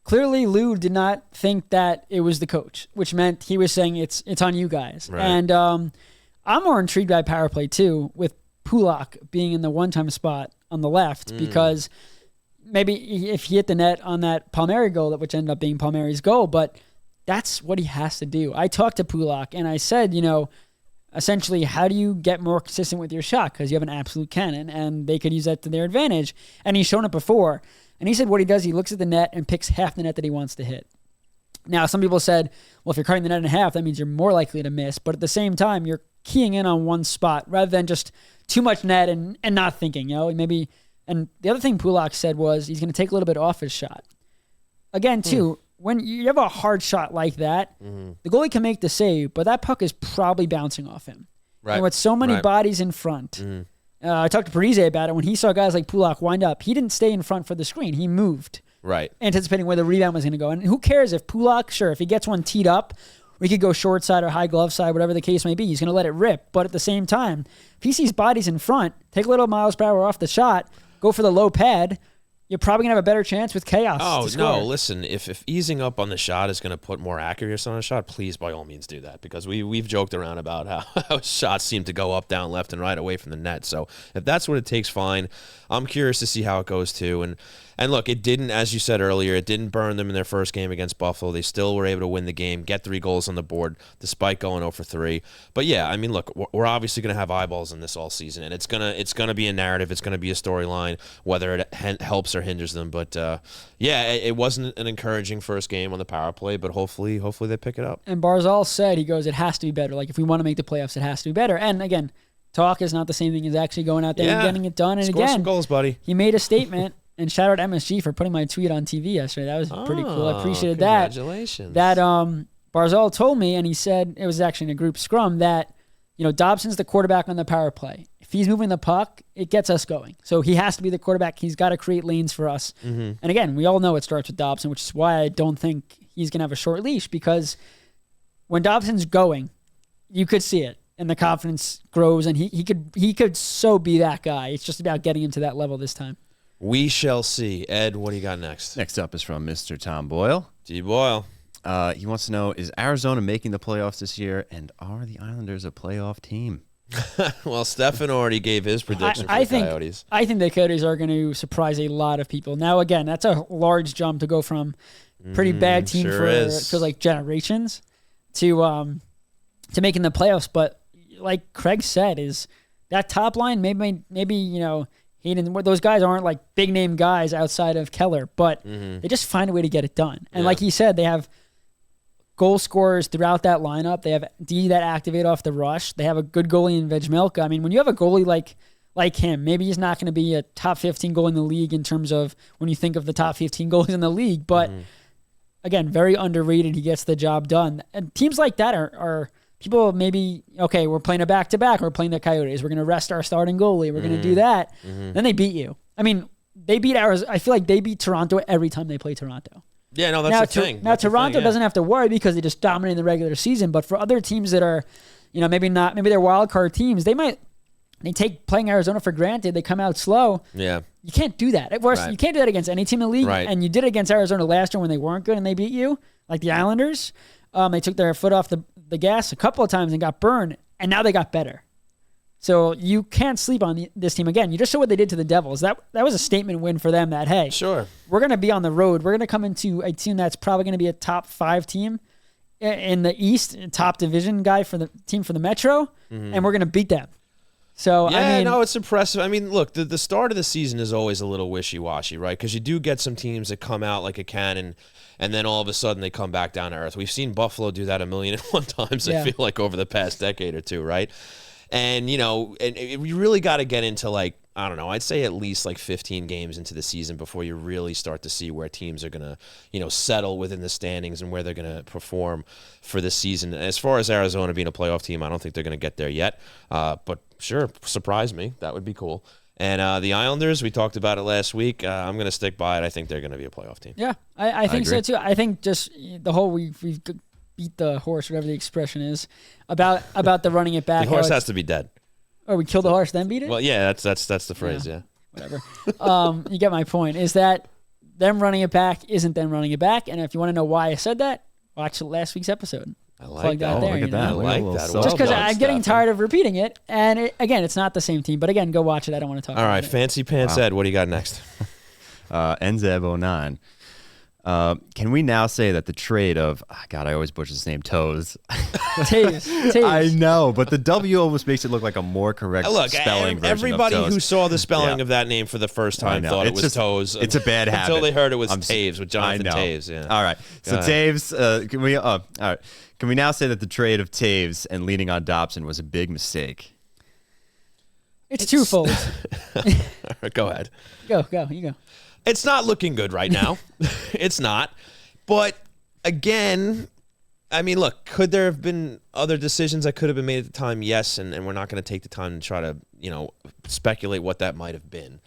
C: Clearly, Lou did not think that it was the coach, which meant he was saying it's on you guys.
B: Right.
C: And I'm more intrigued by power play too, with Pulock being in the one-time spot on the left, because maybe if he hit the net on that Palmieri goal, which ended up being Palmieri's goal, but that's what he has to do. I talked to Pulock and I said, essentially, how do you get more consistent with your shot? Because you have an absolute cannon and they could use that to their advantage. And he's shown it before. And he said what he does, he looks at the net and picks half the net that he wants to hit. Now, some people said, well, if you're cutting the net in half, that means you're more likely to miss. But at the same time, you're keying in on one spot rather than just too much net and not thinking, maybe. And the other thing Pulock said was he's going to take a little bit off his shot. Again, too, when you have a hard shot like that, the goalie can make the save, but that puck is probably bouncing off him. Right. And with so many bodies in front, I talked to Parise about it. When he saw guys like Pulock wind up, he didn't stay in front for the screen. He moved.
B: Right.
C: Anticipating where the rebound was going to go. And who cares if Pulock, sure, if he gets one teed up, we could go short side or high glove side, whatever the case may be. He's going to let it rip. But at the same time, if he sees bodies in front, take a little miles per hour off the shot, go for the low pad, you're probably going to have a better chance with chaos.
B: Oh, no, listen, if easing up on the shot is going to put more accuracy on a shot, please, by all means, do that. Because we've joked around about how shots seem to go up, down, left, and right away from the net. So if that's what it takes, fine. I'm curious to see how it goes, too. And look, it didn't, as you said earlier, it didn't burn them in their first game against Buffalo. They still were able to win the game, get 3 goals on the board, despite going 0 for 3. But yeah, I mean, look, we're obviously going to have eyeballs in this all season, and it's gonna be a narrative, it's gonna be a storyline, whether it helps or hinders them. But yeah, it wasn't an encouraging first game on the power play, but hopefully they pick it up.
C: And Barzal said, he goes, it has to be better. Like if we want to make the playoffs, it has to be better. And again, talk is not the same thing as actually going out there and getting it done. And
B: Score some goals, buddy.
C: He made a statement. And shout out MSG for putting my tweet on TV yesterday. That was pretty cool. I appreciated that.
B: Congratulations.
C: That Barzal told me, and he said, it was actually in a group scrum, that Dobson's the quarterback on the power play. If he's moving the puck, it gets us going. So he has to be the quarterback. He's got to create lanes for us. And again, we all know it starts with Dobson, which is why I don't think he's going to have a short leash, because when Dobson's going, you could see it. And the confidence grows, and he could so be that guy. It's just about getting him to that level this time.
B: We shall see. Ed, what do you got next?
D: Next up is from Mr. Tom Boyle.
B: T. Boyle.
D: He wants to know, is Arizona making the playoffs this year, and are the Islanders a playoff team?
B: Well, Stefen already gave his prediction for the Coyotes.
C: I think the Coyotes are going to surprise a lot of people. Now, again, that's a large jump to go from pretty bad team for it feels like generations to making the playoffs. But like Craig said, is that top line maybe Hayden, those guys aren't like big name guys outside of Keller, but they just find a way to get it done. And like he said, they have goal scorers throughout that lineup. They have D that activate off the rush. They have a good goalie in Vejmelka. I mean, when you have a goalie like him, maybe he's not going to be a top 15 goalie in the league in terms of when you think of the top 15 goalies in the league, but again, very underrated. He gets the job done. And teams like that are people maybe, okay, we're playing a back-to-back. We're playing the Coyotes. We're going to rest our starting goalie. We're going to do that. Then they beat you. I mean, they beat Arizona. I feel like they beat Toronto every time they play Toronto.
B: Yeah, no, that's the thing.
C: Now, Toronto doesn't have to worry because they just dominate the regular season. But for other teams that are, maybe they're wild card teams, they might They take playing Arizona for granted. They come out slow.
B: Yeah.
C: You can't do that. Of course,
B: Right.
C: you can't do that against any team in the league.
B: Right.
C: And you did it against Arizona last year when they weren't good and they beat you, like the Islanders. They took their foot off the gas a couple of times and got burned, and now they got better. So you can't sleep on this team again. You just saw what they did to the Devils. That was a statement win for them that, hey,
B: Sure.
C: we're going to be on the road. We're going to come into a team that's probably going to be a top 5 team in the East, top division guy for the team for the Metro, and we're going to beat them. So,
B: Yeah,
C: I mean,
B: no, it's impressive. I mean, look, the start of the season is always a little wishy-washy, right? Because you do get some teams that come out like a cannon, and then all of a sudden they come back down to earth. We've seen Buffalo do that 1,000,001 times, I feel like, over the past decade or two, right? And, we really got to get into, like, I don't know, I'd say at least like 15 games into the season before you really start to see where teams are going to, settle within the standings and where they're going to perform for the season. As far as Arizona being a playoff team, I don't think they're going to get there yet. But sure, surprise me. That would be cool. And the Islanders, we talked about it last week. I'm going to stick by it. I think they're going to be a playoff team.
C: Yeah, I think so too. I think just the whole we've beat the horse, whatever the expression is, about the running it back.
B: The horse has to be dead.
C: Oh, we killed the horse, then beat it?
B: Well, yeah, that's the phrase, yeah.
C: Whatever. You get my point, is that them running it back isn't them running it back. And if you want to know why I said that, watch last week's episode.
B: I like that.
C: There,
D: look at that.
B: I like that.
C: Just because I'm getting tired of repeating it. And again, it's not the same team. But again, go watch it. I don't want to talk about it.
B: All right, Fancy Pants Ed, what do you got next?
D: NZEB09. Can we now say that the trade of God, I always butcher his name, Toes.
C: Taves.
D: I know, but the W almost makes it look like a more correct
B: Look,
D: spelling version
B: everybody
D: of Toes.
B: who saw the spelling of that name for the first time thought it was Toes.
D: It's a bad habit.
B: Until they heard it was Taves with Jonathan Taves. Yeah.
D: All right. So Taves, can we? All right. Can we now say that the trade of Taves and leaning on Dobson was a big mistake?
C: It's twofold.
B: Go ahead.
C: Go. You go.
B: It's not looking good right now. It's not. But again, I mean, look, could there have been other decisions that could have been made at the time? Yes, and we're not going to take the time to try to, speculate what that might have been.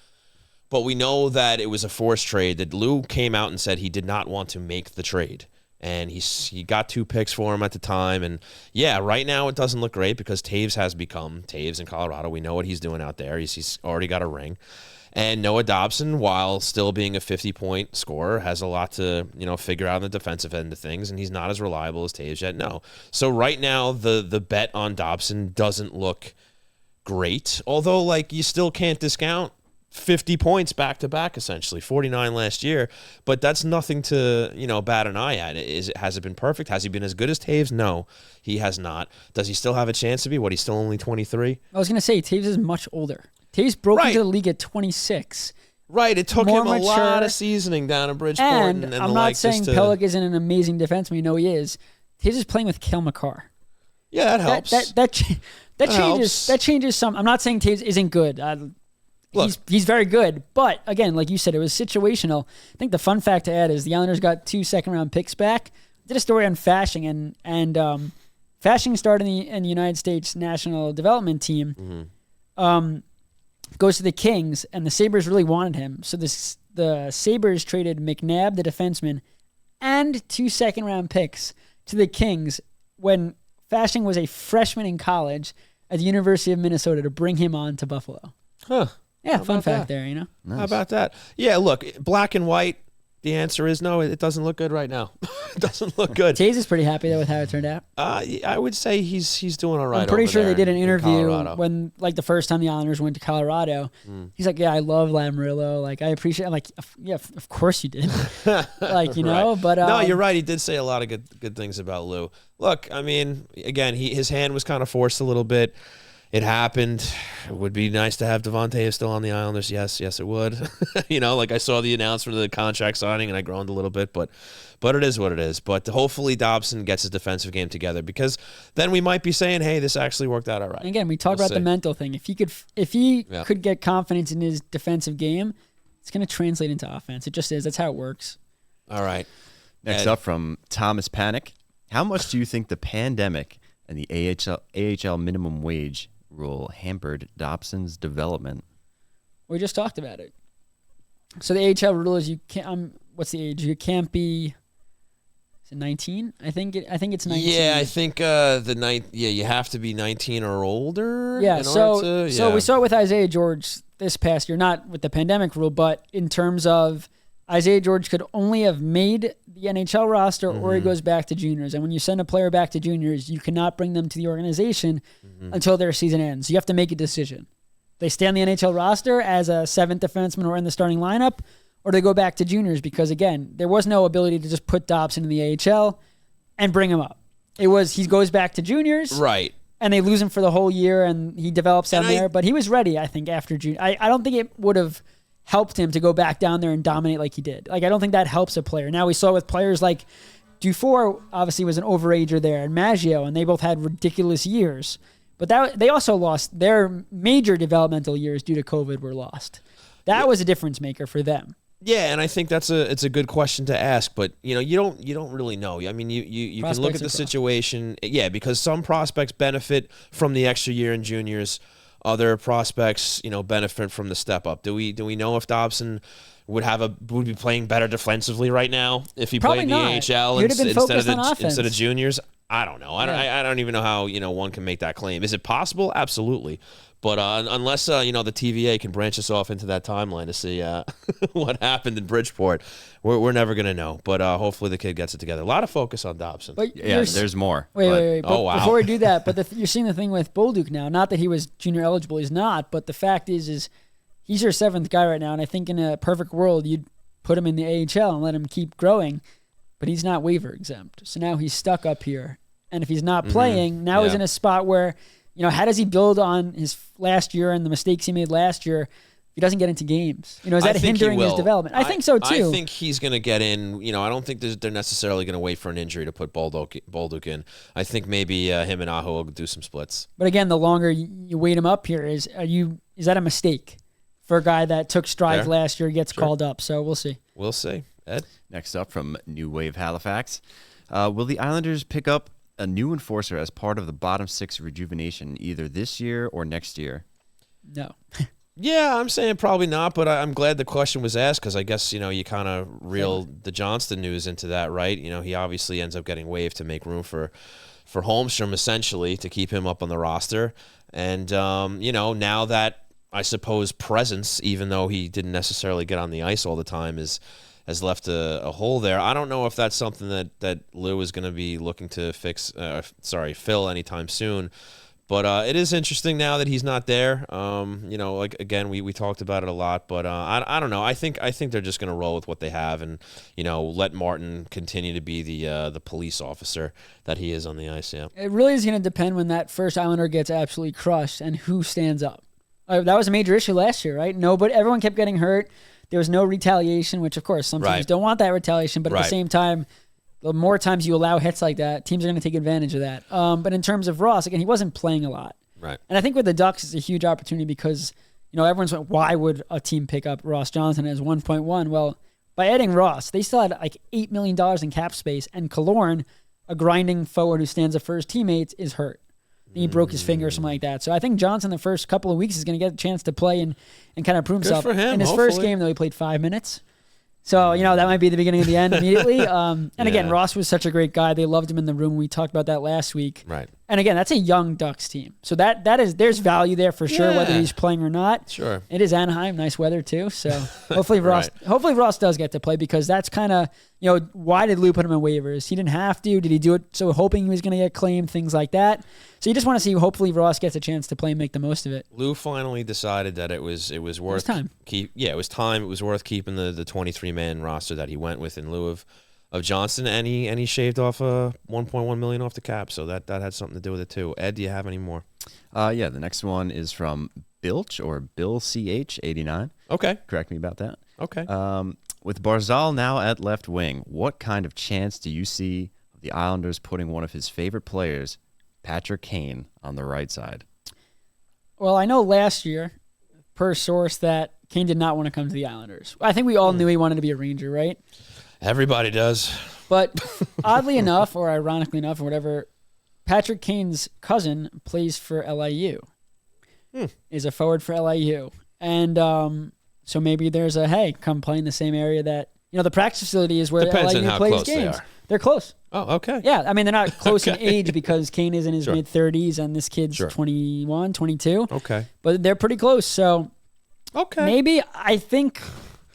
B: But we know that it was a forced trade, that Lou came out and said he did not want to make the trade. And he got 2 picks for him at the time. And, yeah, right now it doesn't look great because Taves has become Taves in Colorado. We know what he's doing out there. He's already got a ring. And Noah Dobson, while still being a 50-point scorer, has a lot to, figure out on the defensive end of things, and he's not as reliable as Taves yet. No. So right now, the bet on Dobson doesn't look great, although, you still can't discount 50 points back-to-back, essentially, 49 last year. But that's nothing to, bat an eye at. Has it been perfect? Has he been as good as Taves? No, he has not. Does he still have a chance to be? He's still only 23?
C: I was going to say, Taves is much older. Taves broke into the league at 26.
B: Right, it took him a lot of seasoning down in Bridgeport. And
C: I'm not saying Pellick isn't an amazing defenseman. You know he is. Taves is playing with Cale Makar.
B: Yeah, that helps.
C: That changes some. I'm not saying Taves isn't good. He's very good. But, again, like you said, it was situational. I think the fun fact to add is the Islanders got 2 second-round picks back. Did a story on Fasching, and Fasching started in the United States National Development Team. Mm-hmm. Goes to the Kings, and the Sabres really wanted him. So the Sabres traded McNabb, the defenseman, and 2 second-round picks to the Kings when Fasching was a freshman in college at the University of Minnesota to bring him on to Buffalo.
B: Huh.
C: Yeah, fun fact there,
B: Nice. How about that? Yeah, look, black and white, the answer is no, it doesn't look good right now. It doesn't look good.
C: Taves is pretty happy, though, with how it turned out.
B: I would say he's doing all right.
C: I'm pretty sure they did an interview
B: when,
C: the first time the Islanders went to Colorado. He's like, yeah, I love Lamoriello. I appreciate it. I'm like, yeah, of course you did. Right. But...
B: no, you're right. He did say a lot of good things about Lou. Look, I mean, again, his hand was kind of forced a little bit. It happened. It would be nice to have Devontae still on the Islanders. Yes, it would. I saw the announcement of the contract signing and I groaned a little bit, but it is what it is. But hopefully Dobson gets his defensive game together because then we might be saying, hey, this actually worked out all right.
C: And again, we talk about the mental thing. If he could get confidence in his defensive game, it's going to translate into offense. It just is. That's how it works.
B: All right.
D: Next up from Thomas Panic. How much do you think the pandemic and the AHL minimum wage rule hampered Dobson's development?
C: We just talked about it. So the AHL rule is you can't. What's the age? You can't be it 19? I think it's 19.
B: Yeah, I think you have to be 19 or older.
C: Yeah, so we saw it with Isaiah George this past year, not with the pandemic rule, but in terms of Isaiah George could only have made the NHL roster or he goes back to juniors. And when you send a player back to juniors, you cannot bring them to the organization until their season ends. You have to make a decision. They stay on the NHL roster as a seventh defenseman or in the starting lineup, or they go back to juniors because, again, there was no ability to just put Dobson in the AHL and bring him up. It was he goes back to juniors.
B: Right.
C: And they lose him for the whole year, and he develops down there. But he was ready, I think, after June. I don't think it would have helped him to go back down there and dominate like he did. Like, I don't think that helps a player. Now we saw with players like Dufour, obviously was an overager there, and Maggio, and they both had ridiculous years. But they also lost their major developmental years due to COVID were lost. That was a difference maker for them.
B: Yeah, and I think it's a good question to ask, but you don't really know. I mean, you can look at the situation, because some prospects benefit from the extra year in juniors, other prospects benefit from the step up. Do we know if Dobson would be playing better defensively right now if he played in the AHL instead of juniors? I don't know. I don't even know how one can make that claim. Is it possible? Absolutely. But unless the TVA can branch us off into that timeline to see what happened in Bridgeport, we're never going to know. But hopefully the kid gets it together. A lot of focus on Dobson.
C: But
D: there's more.
C: Wait.
B: Oh, wow.
C: Before we do that, but you're seeing the thing with Bolduc now. Not that he was junior eligible. He's not. But the fact is he's your seventh guy right now. And I think in a perfect world, you'd put him in the AHL and let him keep growing. But he's not waiver exempt. So now he's stuck up here. And if he's not playing, now he's in a spot where – how does he build on his last year and the mistakes he made last year if he doesn't get into games? Is that hindering his development? I think so, too.
B: I think he's going to get in. I don't think they're necessarily going to wait for an injury to put Bolduc in. I think maybe him and Aho will do some splits.
C: But again, the longer you wait him up here, is that a mistake for a guy that took strides last year, gets called up? So we'll see.
B: We'll see. Ed?
D: Next up from New Wave Halifax. Will the Islanders pick up a new enforcer as part of the bottom six rejuvenation either this year or next year?
C: No.
B: Yeah, I'm saying probably not, but I'm glad the question was asked because I guess, you kind of reeled the Johnston news into that, right? He obviously ends up getting waived to make room for Holmstrom, essentially, to keep him up on the roster. And, now that, I suppose, presence, even though he didn't necessarily get on the ice all the time, has left a hole there. I don't know if that's something that Lou is going to be looking to fill anytime soon. But it is interesting now that he's not there. Again, we talked about it a lot, but I don't know. I think they're just going to roll with what they have and let Martin continue to be the police officer that he is on the ice. Yeah,
C: it really is going to depend when that first Islander gets absolutely crushed and who stands up. That was a major issue last year, right? Everyone kept getting hurt. There was no retaliation, which, of course, some teams don't want that retaliation. But at the same time, the more times you allow hits like that, teams are going to take advantage of that. But in terms of Ross, again, he wasn't playing a lot.
B: Right.
C: And I think with the Ducks, it's a huge opportunity because, everyone's like, why would a team pick up Ross Johnson as 1.1? Well, by adding Ross, they still had like $8 million in cap space. And Killorn, a grinding forward who stands up for his teammates, is hurt. He broke his finger or something like that. So I think Johnson the first couple of weeks is going to get a chance to play and kind of prove himself.
B: Good for him,
C: in his first game, though, he played 5 minutes. So, that might be the beginning of the end immediately. Again, Ross was such a great guy. They loved him in the room. We talked about that last week.
B: Right.
C: And again, that's a young Ducks team. So there's value there for sure, whether he's playing or not.
B: Sure.
C: It is Anaheim, nice weather too. So hopefully Ross does get to play because that's kind of, why did Lou put him in waivers? He didn't have to. Did he do it so hoping he was going to get claimed, things like that? So you just want to see hopefully Ross gets a chance to play and make the most of it.
B: Lou finally decided that it was worth
C: time.
B: It was time. It was worth keeping the 23-man roster that he went with in lieu of Johnson, and he shaved off $1.1 million off the cap, so that had something to do with it too. Ed, do you have any more?
D: The next one is from Bilch or Bill CH 89.
B: Okay,
D: correct me about that.
B: Okay.
D: With Barzal now at left wing, what kind of chance do you see of the Islanders putting one of his favorite players, Patrick Kane, on the right side?
C: Well, I know last year, per source, that Kane did not want to come to the Islanders. I think we all knew he wanted to be a Ranger, right?
B: Everybody does.
C: But oddly enough, or ironically enough, or whatever, Patrick Kane's cousin plays for LIU. Is a forward for LIU. And so maybe there's come play in the same area that, the practice facility is where
B: Depends
C: LIU
B: on how
C: plays
B: close
C: games.
B: they are.
C: They're close.
B: Oh, okay.
C: Yeah, I mean, they're not close in age because Kane is in his mid-30s and this kid's 21, 22.
B: Okay.
C: But they're pretty close, so maybe I think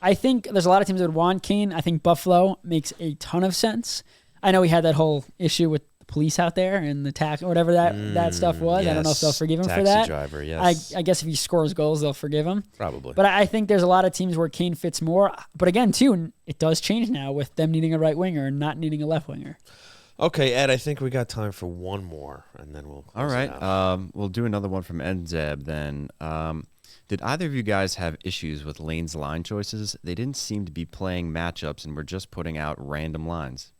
C: there's a lot of teams that would want Kane. I think Buffalo makes a ton of sense. I know he had that whole issue with the police out there and the tax or whatever that stuff was.
B: Yes.
C: I don't know if they'll forgive him
B: Taxi
C: for that.
B: Driver, yes.
C: I guess if he scores goals, they'll forgive him.
B: Probably.
C: But I think there's a lot of teams where Kane fits more. But again, too, it does change now with them needing a right winger and not needing a left winger.
B: Okay, Ed, I think we got time for one more, and then we'll close it out.
D: We'll do another one from Enzeb then. Did either of you guys have issues with Lane's line choices? They didn't seem to be playing matchups and were just putting out random lines.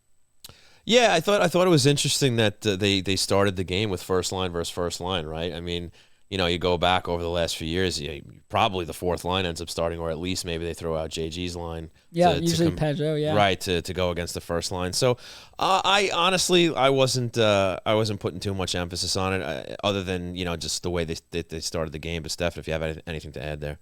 B: Yeah, I thought it was interesting that they started the game with first line versus first line, right? I mean, you go back over the last few years, probably the fourth line ends up starting, or at least maybe they throw out JG's line.
C: Yeah, usually Peugeot, yeah.
B: Right, to go against the first line. So I honestly, I wasn't putting too much emphasis on it, other than, just the way they started the game. But Steph, if you have anything to add there.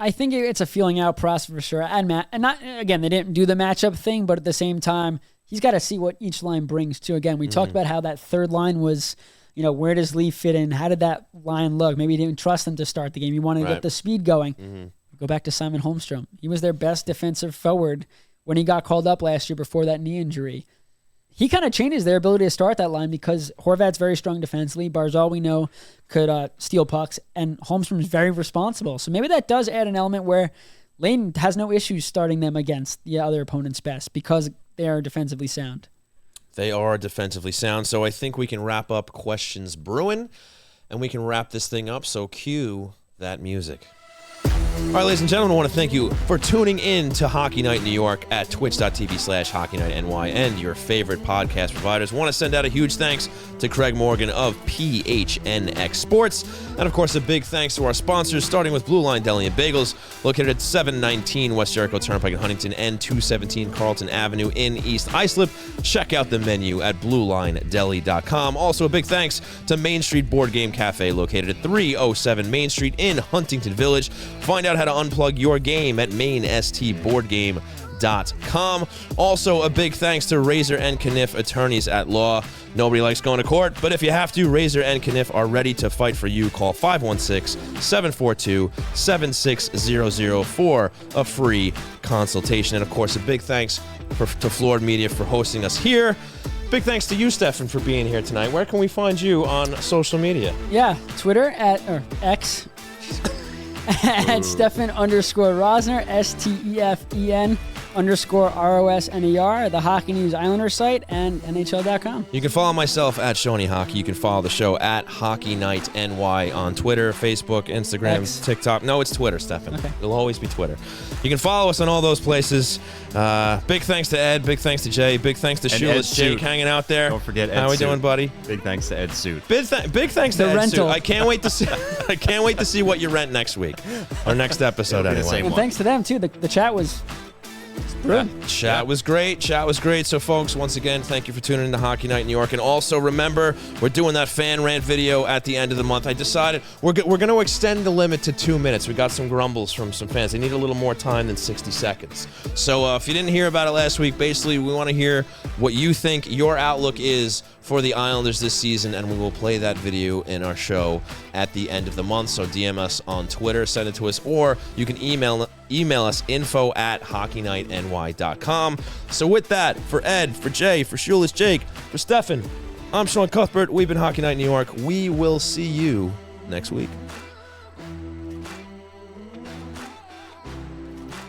C: I think it's a feeling out process for sure. And not, again, they didn't do the matchup thing, but at the same time, he's got to see what each line brings too. Again, we talked about how that third line was, where does Lee fit in? How did that line look? Maybe he didn't trust them to start the game. He wanted to get the speed going. Mm-hmm. Go back to Simon Holmstrom. He was their best defensive forward when he got called up last year before that knee injury. He kind of changes their ability to start that line because Horvat's very strong defensively. Barzal, we know, could steal pucks, and Holmstrom's very responsible. So maybe that does add an element where Lane has no issues starting them against the other opponent's best because they are defensively sound.
B: They are defensively sound. So I think we can wrap up questions brewing, and we can wrap this thing up. So cue that music. All right, ladies and gentlemen, I want to thank you for tuning in to Hockey Night New York at twitch.tv/HockeyNightNY and your favorite podcast providers. I want to send out a huge thanks to Craig Morgan of PHNX Sports. And, of course, a big thanks to our sponsors, starting with Blue Line Deli and Bagels, located at 719 West Jericho Turnpike in Huntington and 217 Carlton Avenue in East Islip. Check out the menu at BlueLineDeli.com. Also, a big thanks to Main Street Board Game Cafe, located at 307 Main Street in Huntington Village. Find out how to unplug your game at mainstboardgame.com. Also, a big thanks to Razor and Kniff Attorneys at Law. Nobody likes going to court, but if you have to, Razor and Kniff are ready to fight for you. Call 516-742-7600 for a free consultation. And, of course, a big thanks to Floored Media for hosting us here. Big thanks to you, Stefen, for being here tonight. Where can we find you on social media?
C: Yeah, Twitter or X. At Stefen_Rosner, STEFEN_ROSNER, the Hockey News Islander site, and NHL.com.
B: You can follow myself at Shawnee Hockey. You can follow the show at Hockey Night NY on Twitter, Facebook, Instagram,
C: X.
B: TikTok. No, it's Twitter, Stefen.
C: Okay.
B: It'll always be Twitter. You can follow us on all those places. Big thanks to Ed. Big thanks to Jay. Big thanks to Shoeless Jake hanging out there.
D: Don't forget Ed
B: How we
D: Suit.
B: doing, buddy?
D: Big thanks to Ed Suit.
B: Big thanks to
C: The
B: Ed
C: rental.
B: Suit. I can't wait to see. I can't wait to see what you rent next week or next episode
D: It'll be the
B: anyway.
D: same
C: And
D: one.
C: thanks to them, too. The chat was brilliant.
B: Chat was great. So, folks, once again, thank you for tuning in to Hockey Night New York. And also, remember, we're doing that fan rant video at the end of the month. I decided we're going to extend the limit to 2 minutes. We got some grumbles from some fans. They need a little more time than 60 seconds. So, if you didn't hear about it last week, basically, we want to hear what you think your outlook is for the Islanders this season, and we will play that video in our show at the end of the month. So DM us on Twitter, send it to us, or you can email us info@hockeynightny.com. So with that, for Ed, for Jay, for Shoeless Jake, for Stefen, I'm Sean Cuthbert. We've been Hockey Night New York. We will see you next week.